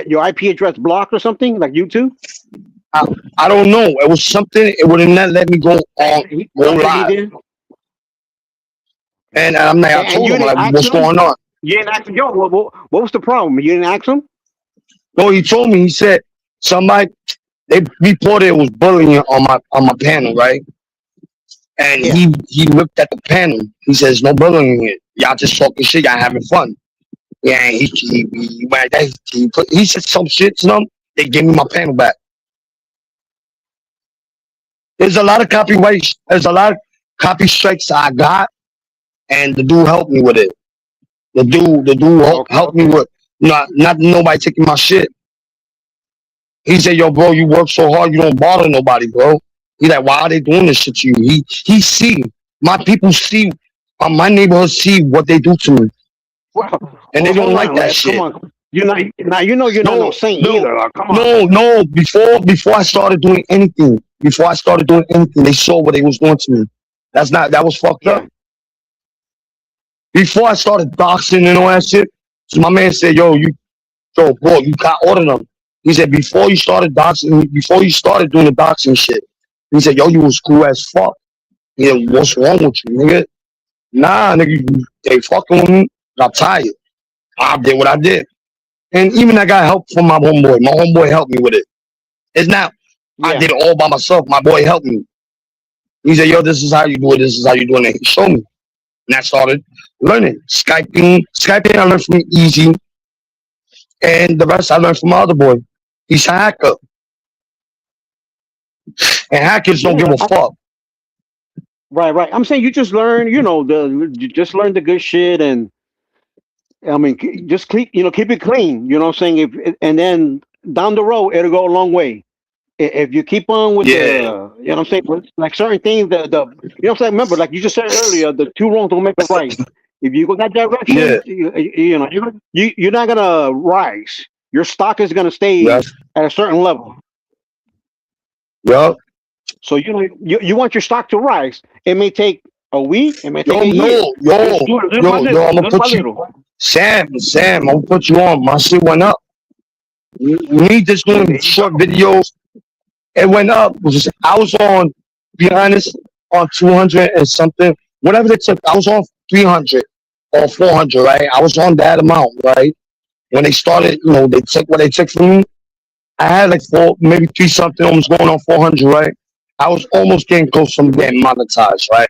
your IP address blocked or something like YouTube? I don't know. It was something. It wouldn't let me go live. And I'm like, I told him like, what's going on? You didn't ask him, yo, what was the problem? You didn't ask him? No, he told me. He said somebody they reported it was bullying on my panel, right? And he looked at the panel. He says, "No bullying here. Y'all just talking shit. Y'all having fun." Yeah, and he said some shit to them. They gave me my panel back. There's a lot of copyright. There's a lot of copy strikes I got, and the dude helped me with it. The dude helped me with not nobody taking my shit. He said, "Yo, bro, you work so hard, you don't bother nobody, bro." He's like, "Why are they doing this shit to you?" He see my people see my neighborhood see what they do to me, and they don't like that shit. Come on. You're not no saint either. Come on. No. Before I started doing anything, they saw what they was doing to me. That was fucked up. Before I started doxing and all that shit, so my man said, bro, you got order them. He said, before you started doxing, before you started doing the doxing shit, he said, yo, you was cool as fuck. He said, what's wrong with you, nigga? Nah, nigga, they fucking with me. I'm tired. I did what I did. And even I got help from my homeboy. My homeboy helped me with it. It's not, I did it all by myself. My boy helped me. He said, yo, this is how you do it. This is how you do it. And he showed me. And I started learning. Skyping I learned from Easy. And the rest I learned from my other boy. He's a hacker. And hackers don't give a fuck. Right. I'm saying you just learn, you just learn the good shit, and I mean, just keep it clean. You know what I'm saying? And then down the road, it'll go a long way. If you keep on with you know what I'm saying, like certain things, you know what I'm saying. Remember, like you just said earlier, the two wrongs don't make a right. If you go that direction, you're not gonna rise. Your stock is gonna stay at a certain level. Yep. So you want your stock to rise. It may take a week. It may take a year. Yo, I'm gonna put you, Sam. I'm gonna put you on. My shit went up. Me just doing short videos. It went up. I was on, be honest, on 200 and something. Whatever they took, I was on 300 or 400, right? I was on that amount, right? When they started, they took what they took from me. I had like maybe 3 something, almost going on 400, right? I was almost getting close to getting monetized, right?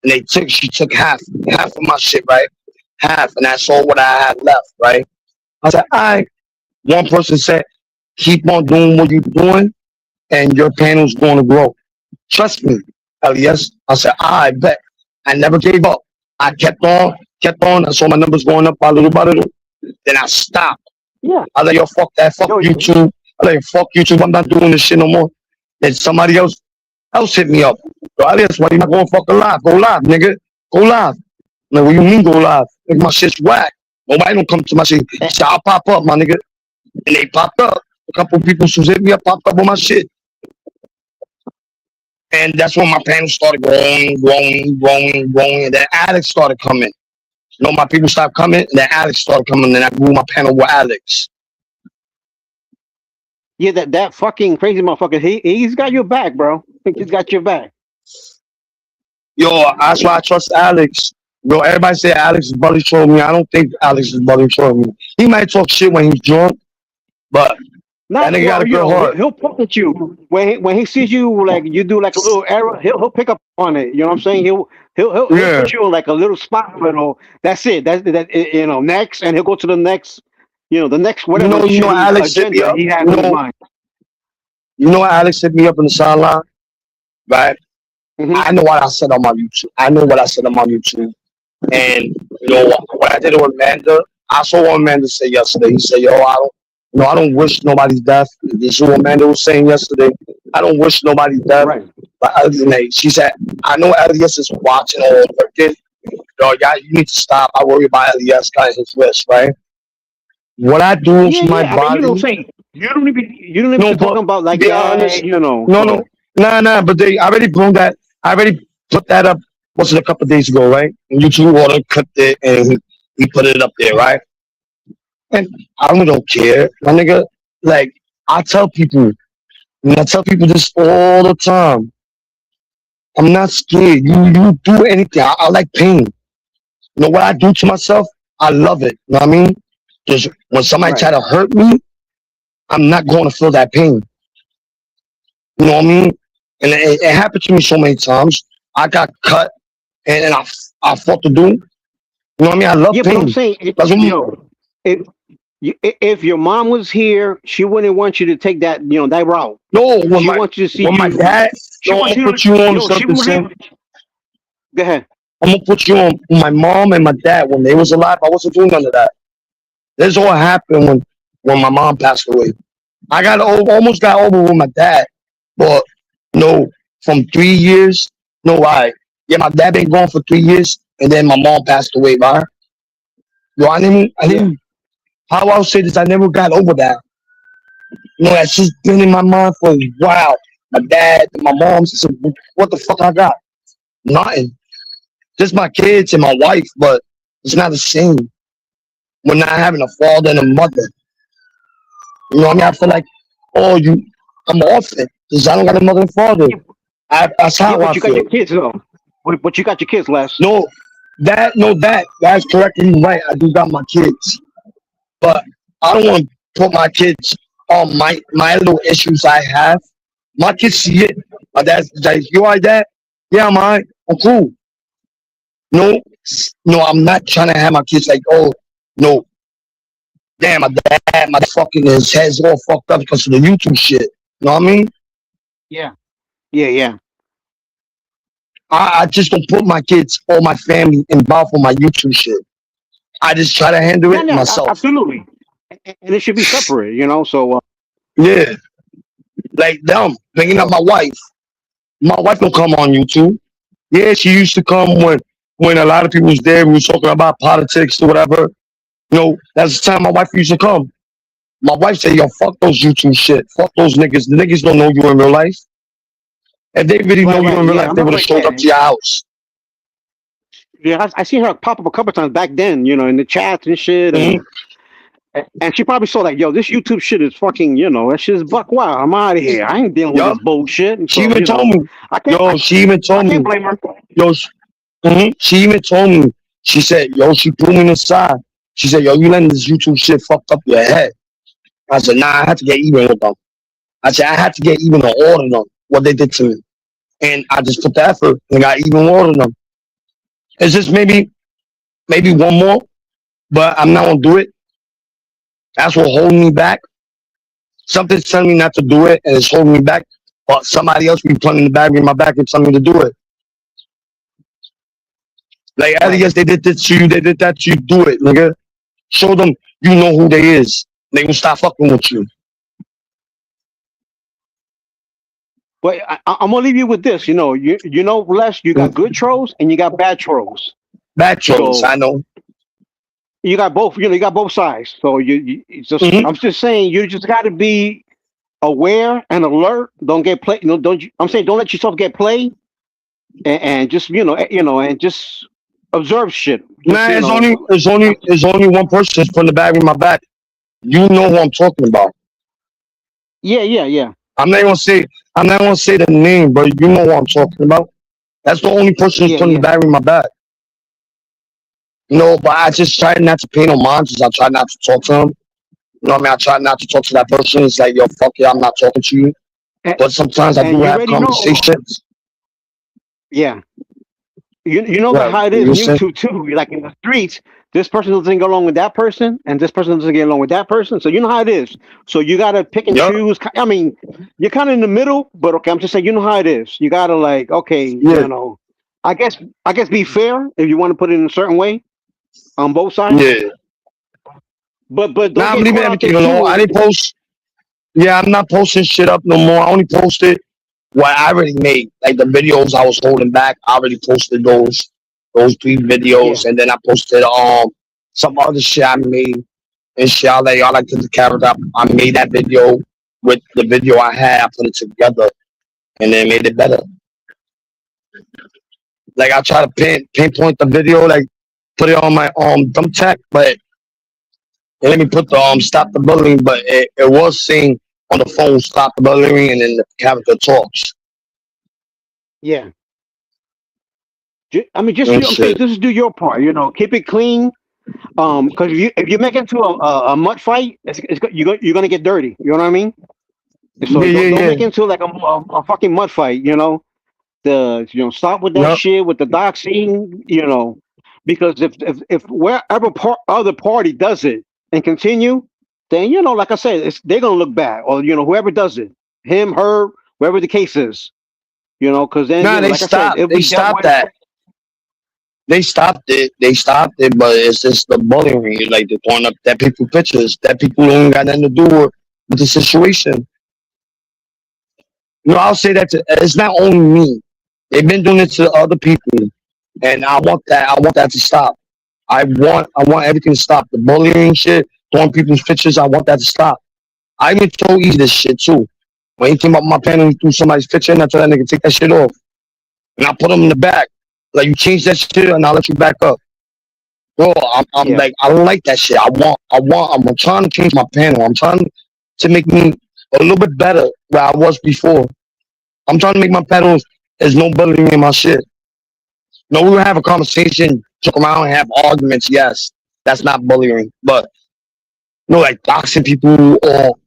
And she took half of my shit, right? Half, and that's all what I had left, right? I said, all right. One person said, keep on doing what you're doing, and your panel's going to grow. Trust me, Elias. I said, I bet. I never gave up. I kept on. I saw my numbers going up by little by little. Then I stopped. Yeah. I like, yo, fuck that. Fuck YouTube. I like, fuck YouTube. I'm not doing this shit no more. Then somebody else hit me up. Yo, Elias, why you not going fucking live? Go live, nigga. Go live. I'm like, what you mean go live? Like, my shit's whack. Nobody don't come to my shit. He said, I'll pop up, my nigga. And they popped up. A couple of people who hit me up popped up on my shit. And that's when my panel started growing. And then Alex started coming. My people stopped coming, and then Alex started coming, and I grew my panel with Alex. Yeah, that fucking crazy motherfucker. He's got your back, bro. I think he's got your back. Yo, that's why I trust Alex. Yo, everybody say Alex is buddy trolling me. I don't think Alex is buddy trolling me. He might talk shit when he's drunk, but that nigga got a good heart. He'll poke at you when he sees you like you do like a little error. He'll pick up on it. You know what I'm saying? He'll put you in like a little spot. That's it. That's next, and he'll go to the next. The next whatever. Alex hit me up. He has in his mind. Alex hit me up in the sideline, right? Mm-hmm. I know what I said on my YouTube. And what I did with Amanda, I saw what Amanda say yesterday. He said, yo, I don't wish nobody's death. This is what Amanda was saying yesterday. I don't wish nobody's death. Right. But she said, I know Elias is watching all working. Yo, you need to stop. I worry about Elias cutting his wrist, right? What I do to my body. You don't even be talking about like, honest, No. Nah, but they already brought that. I already put that up. Was it a couple of days ago, right? And YouTube order clipped it and he put it up there, right? And I don't care, my nigga. Like I tell people, and I tell people this all the time. I'm not scared. You do anything. I like pain. You know what I do to myself? I love it. You know what I mean? Because when somebody try to hurt me, I'm not going to feel that pain. You know what I mean? And it happened to me so many times. I got cut, and I fought to do. You know what I mean? I love pain. But I'm saying, if your mom was here, she wouldn't want you to take that, that route. No, she wants you to see my dad. I'm gonna put you on something. Go ahead. I'm gonna put you on my mom and my dad when they was alive. I wasn't doing none of that. This all happened when my mom passed away. I almost got over with my dad, but no, from 3 years. No, why? Yeah, my dad been gone for 3 years, and then my mom passed away, right? Yo, I didn't. How I'll say this? I never got over that. You know, that's just been in my mind for a while. My dad and my mom said, "What the fuck I got? Nothing. Just my kids and my wife, but it's not the same. We're not having a father and a mother. You know what I mean? I feel like, I'm an orphan because I don't got a mother and father. That's how I feel. But you got your kids, though. But you got your kids, Les. No, that's correctly right. I do got my kids, but I don't want to put my kids on my little issues I have. My kids see it. My dad's like, "You like that? Yeah, I'm alright. I'm cool." No, I'm not trying to have my kids like, "Oh, no, damn, my dad, my fucking his head's all fucked up because of the YouTube shit." You know what I mean? Yeah. I just don't put my kids or my family involved with my YouTube shit. I just try to handle it myself. Absolutely. And it should be separate, so. Yeah. Like them, bringing up my wife. My wife don't come on YouTube. Yeah, she used to come when a lot of people was there. We was talking about politics or whatever. That's the time my wife used to come. My wife said, "Yo, fuck those YouTube shit. Fuck those niggas. Niggas don't know you in real life. If they really know you in real life, they would have showed up to your house." Yeah, I seen her pop up a couple times back then, in the chats and shit. And she probably saw like, "Yo, this YouTube shit is fucking, that shit is buck wild. I'm out of here. I ain't dealing with this bullshit." And she even told me. She even told me. I can't blame her. She even told me. She said, she put me aside. She said, "Yo, you letting this YouTube shit fucked up your head." I said, "Nah, I had to get even with them." I said, "I had to get even on all of them, what they did to me." And I just put the effort and got even more than them. It's just maybe one more, but I'm not gonna do it. That's what holding me back. Something's telling me not to do it, and it's holding me back. But somebody else be putting the battery in my back and telling me to do it. Like, Elias, they did this to you, they did that to you, do it, nigga. Show them you know who they is. They will stop fucking with you. But I'm gonna leave you with this. Les, you got good trolls and you got bad trolls. Bad trolls, I know. You got both. You got both sides. So I'm just saying, you just got to be aware and alert. Don't get played. I'm saying, don't let yourself get played, and just and just observe shit. Nah, it's only one person from the bag in my back. You know who I'm talking about. Yeah. I'm not gonna say the name, but you know what I'm talking about. That's the only person who's putting the battery in my back. But I just try not to pay no mind. I try not to talk to him. You know what I mean? I try not to talk to that person. It's like, "Yo, fuck it, I'm not talking to you." But sometimes I do have conversations. Yeah. You know how it is in YouTube too. Like in the streets, this person doesn't get along with that person, and this person doesn't get along with that person. So you know how it is. So you gotta pick and choose. I mean, you're kind of in the middle, but okay, I'm just saying, you know how it is. You gotta I guess be fair if you want to put it in a certain way on both sides. Yeah. But don't I'm leaving everything alone. I didn't post. Yeah, I'm not posting shit up no more. I only posted what I already made, like the videos I was holding back. I already posted those 3 videos, and then I posted some other shit I made and shit. I like to the character. I made that video with the video I had. I put it together, and then made it better. Like I try to pinpoint the video, like put it on my thumbtack, but it let me put the stop the bullying, but it was saying on the phone stop the bullying, and then the character talks. Yeah. I mean, just do your part. You know, keep it clean. Because if you make it into a mud fight, you're gonna get dirty. You know what I mean? So don't make it into like a fucking mud fight. You know, stop with that shit with the doxing. You know, because if wherever other party does it and continue, then you know, like I said, they're gonna look bad, or you know, whoever does it, him, her, wherever the case is. You know, because then they like stopped. I said, they stopped that. They stopped it. But it's just the bullying. Like they're throwing up that people pictures. That people don't got nothing to do with the situation. You know, I'll say that it's not only me. They've been doing it to other people, and I want that to stop. I want everything to stop. The bullying shit, throwing people's pictures. I want that to stop. I even told Easy this shit too. When he came up my panel, he threw somebody's picture, and I told that nigga take that shit off, and I put him in the back. Like you change that shit, and I'll let you back up. Bro, I'm like I don't like that shit. I'm trying to change my panel. I'm trying to make me a little bit better where I was before. I'm trying to make my panels. There's no bullying in my shit. No, we will have a conversation, joke around, and have arguments. Yes, that's not bullying. But you know, like doxing people or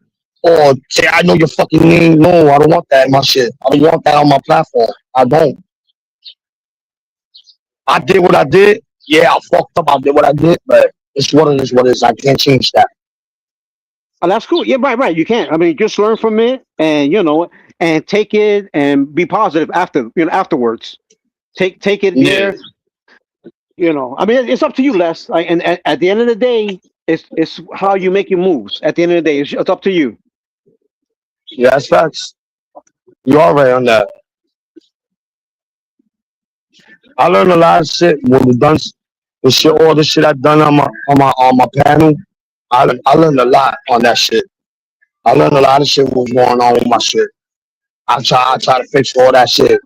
say I know your fucking name. No, I don't want that in my shit. I don't want that on my platform. I don't. I did what I did. Yeah, I fucked up. I did what I did, but it's what it is. What it is. I can't change that. Oh, that's cool. Yeah, right. You can't. I mean, just learn from it, and you know, and take it and be positive afterwards. Take it there. You know, I mean, it's up to you, Les. Like, and at the end of the day, it's how you make your moves. At the end of the day, it's up to you. Yeah, that's facts. You're all right on that. I learned a lot of shit with all the shit I've done on my panel. I learned a lot on that shit. I learned a lot of shit what was going on with my shit. I try to fix all that shit.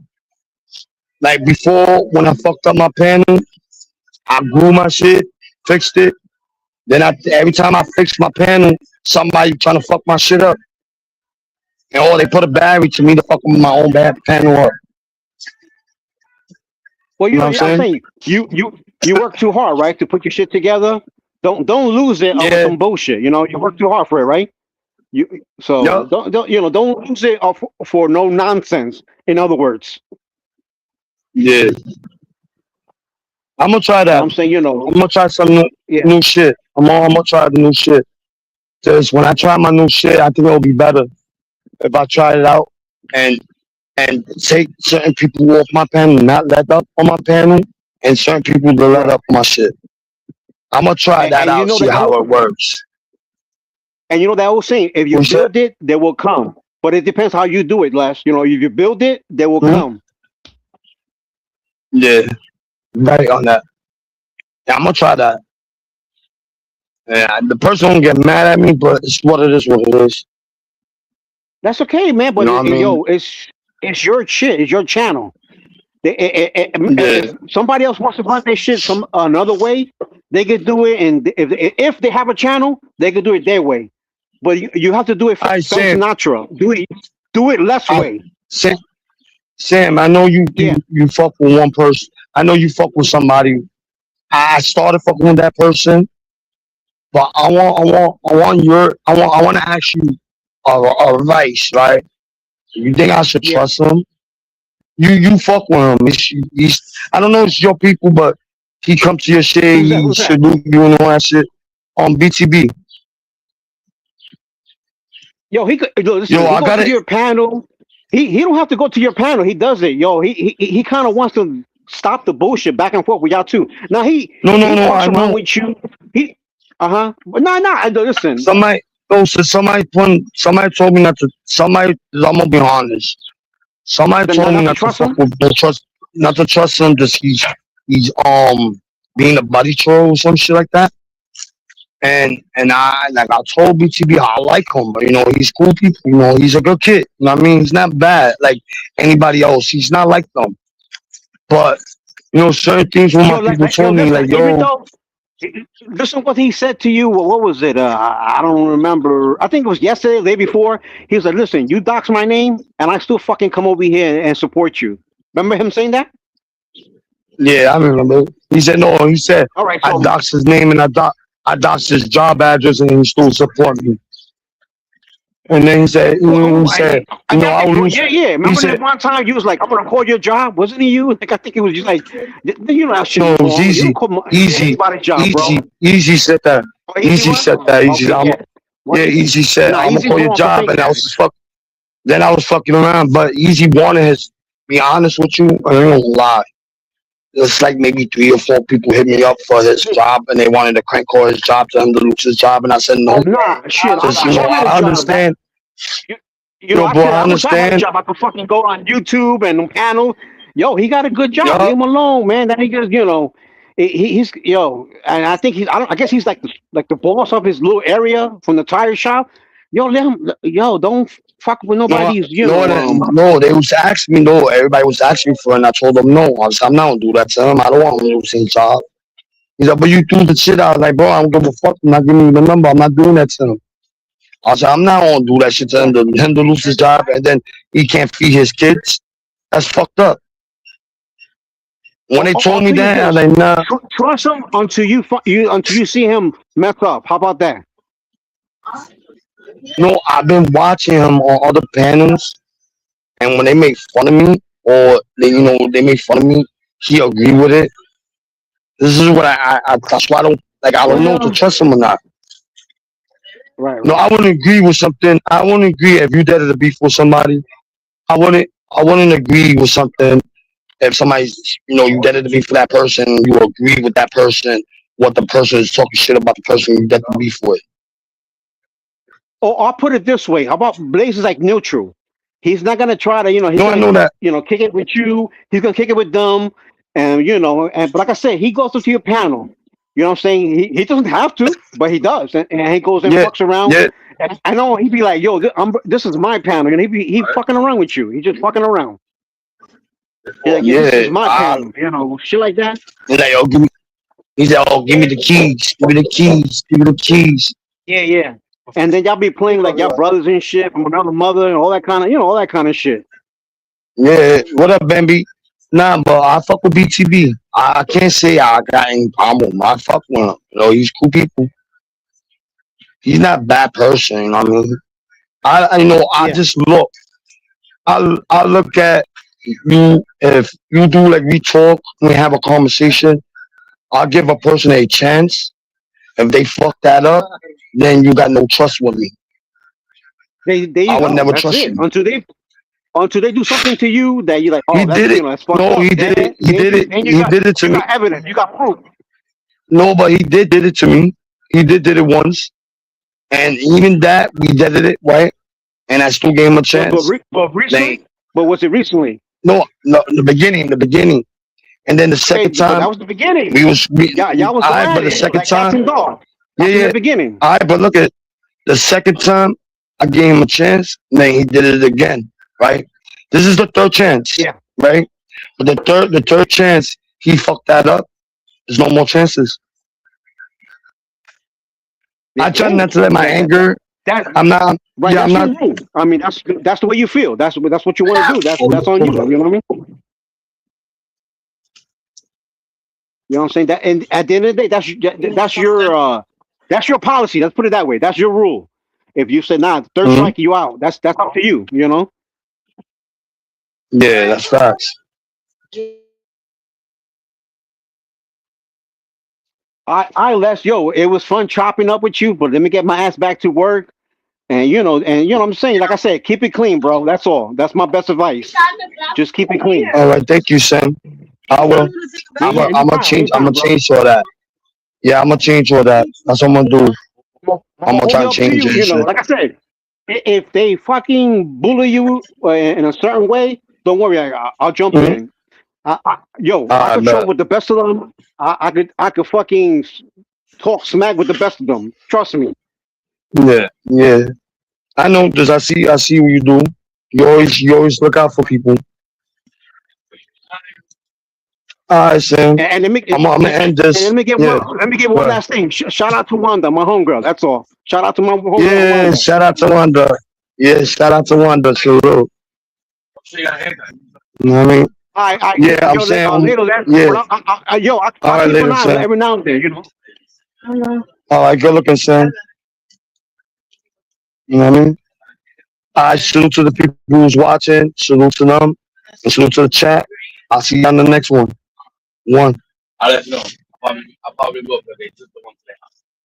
Like before, when I fucked up my panel, I grew my shit, fixed it. Then every time I fixed my panel, somebody trying to fuck my shit up. And they put a barrier to me to fuck with my own bad panel up. Well, you know what I'm saying? You work too hard, right, to put your shit together. Don't lose it on some bullshit. You know, you work too hard for it, right? Don't lose it for no nonsense. In other words. Yeah. I'm gonna try that. I'm saying, you know, I'm gonna try some new shit. I'm gonna try the new shit. Cause when I try my new shit, I think it'll be better if I try it out and take certain people off my panel, not let up on my panel, and certain people to let up on my shit. I'm gonna try that out, see how it works. And you know that old saying, if you build it, they will come. But it depends how you do it, Les. You know, if you build it, they will come. Yeah, right on that. Yeah, I'm gonna try that. Yeah, the person won't get mad at me, but it's what it is. What it is. That's okay, man. But yo, it's your shit. It's your channel. If somebody else wants to run their shit another way, they could do it. And if they have a channel, they could do it their way. But you have to do it natural. Do it less way. Sam, I know you fuck with one person. I know you fuck with somebody. I started fucking with that person, but I want to ask you advice, right? You think I should trust him? You fuck with him. I don't know if it's your people, but he come to your shit. He salute you and all that shit on BTB. Yo, he could. Listen, I got to your panel. He don't have to go to your panel. He does it. Yo, he kind of wants to stop the bullshit back and forth with y'all too. Now he I know with you. But no. Listen. Somebody told me not to. I'm gonna be honest. Somebody told me not to trust him. Just he's being a buddy troll or some shit like that. And I told BTB I like him, but he's cool people. He's a good kid. You know what I mean? He's not bad like anybody else. He's not like them. But certain things when my people told me like, yo. Listen, what he said to you. What was it? I don't remember. I think it was yesterday, the day before. He was like, "Listen, you dox my name, and I still fucking come over here and support you." Remember him saying that? Yeah, I remember. He said no. He said, "All right, I doxed his name and I doxed his job address, and he still support me." And then he said, yeah. Remember that one time you was like, "I'm gonna call your job." Wasn't it you? Like I think it was just like, that shit. No, it was Easy. Easy said that. Easy said that. Easy. Easy said, "I'm gonna call your job," and I was just Then I was fucking around, but Easy wanted his. Be honest with you, I ain't gonna lie. It's like maybe 3 or 4 people hit me up for his job, and they wanted to crank call his job to him to lose his job, and I said no. Shit, I understand. I understand. I could fucking go on YouTube and panel. Yo, he got a good job. Leave him alone, man. That he just, he's and I think I guess he's like the boss of his little area from the tire shop. Let him. Don't fuck with nobody's. No, they was asking me. No, everybody was asking me for it, and I told them no. I said, I'm not gonna do that to him. I don't want him to lose his job. He's like, but you threw the shit out. I was like, bro, I don't give a fuck. I'm not giving you the number. I'm not doing that to him. I said, I'm not gonna do that shit to him to lose his job, and then he can't feed his kids. That's fucked up. When they told me that, I was like, nah. Trust him until you see him mess up. How about that? No, I've been watching him on other panels, and when they make fun of me, or they make fun of me, he agree with it. This is what I that's why I don't know to trust him or not. Right. No, I wouldn't agree with something. I wouldn't agree if you did a beef with somebody. I wouldn't agree with something if somebody's you did it beef for that person. You agree with that person. What the person is talking shit about the person you did the beef with. Or I'll put it this way. How about Blaze is like neutral? He's not gonna try to, I know that. Kick it with you. He's gonna kick it with them, and but like I said, he goes to your panel. You know what I'm saying? He doesn't have to, but he does, and he goes and fucks around. Yeah. And I know he'd be like, "Yo, this is my panel," and he fucking around with you. He's just fucking around. He's like, "This is my panel," shit like that. He's like, "Oh, give me the keys. Give me the keys. Give me the keys." Yeah. And then y'all be playing like y'all brothers and shit from another mother and all that kind of shit. Yeah, what up, Bambi? Nah, but I fuck with BTB. I can't say I got any problem with him. I fuck with him. He's cool people. He's not a bad person. You know what I mean? I just look. I look at you. If you do like we talk, we have a conversation. I'll give a person a chance. If they fuck that up, then you got no trust with me. I would never trust you until they do something to you that you like. Oh, he did it. No, he did it. He did it. He did it to me. You got evidence. You got proof. No, but he did it to me. He did it once, and even that we did it right, and I still gave him a chance. But recently, but was it recently? No, the beginning. And then the second time, that was the beginning. Y'all was but the second like time, in the beginning. All right, but look at the second time, I gave him a chance. And then he did it again, right? This is the third chance, right? But the third chance, he fucked that up. There's no more chances. I try not to let my anger. I'm not. Right, I'm not. I mean, that's the way you feel. That's what you want to do. That's on you. You know what I mean? You know what I'm saying? That, and at the end of the day, that's your policy. Let's put it that way. That's your rule. If you say nah, third strike, you out. That's up to you. You know? Yeah, that's facts. Les, it was fun chopping up with you, but let me get my ass back to work. And you know what I'm saying? Like I said, keep it clean, bro. That's all. That's my best advice. Just keep it clean. All right, thank you, Sam. I will. I'm gonna change all that. Yeah, I'm gonna change all that. That's what I'm gonna do. I'm gonna try to change it. Like I said, if they fucking bully you in a certain way, don't worry. I'll jump in. I control with the best of them. I could fucking talk smack with the best of them. Trust me. Yeah. I know this. I see what you do. You always look out for people. All right, Sam. And let me, I'm gonna end this. And let me get one last thing. Shout out to Wanda, my homegirl. That's all. Shout out to my homegirl. Yeah, Wanda. shout out to Wanda. Yeah, shout out to Wanda. Salute. You know what I mean? I'm saying. I'll keep an eye every now and then, you know. All right, good looking, Sam. You know what I mean? I salute to the people who's watching. Salute to them. And salute to the chat. I'll see you on the next one. I'll let you know. I'll probably go, but they took the one today.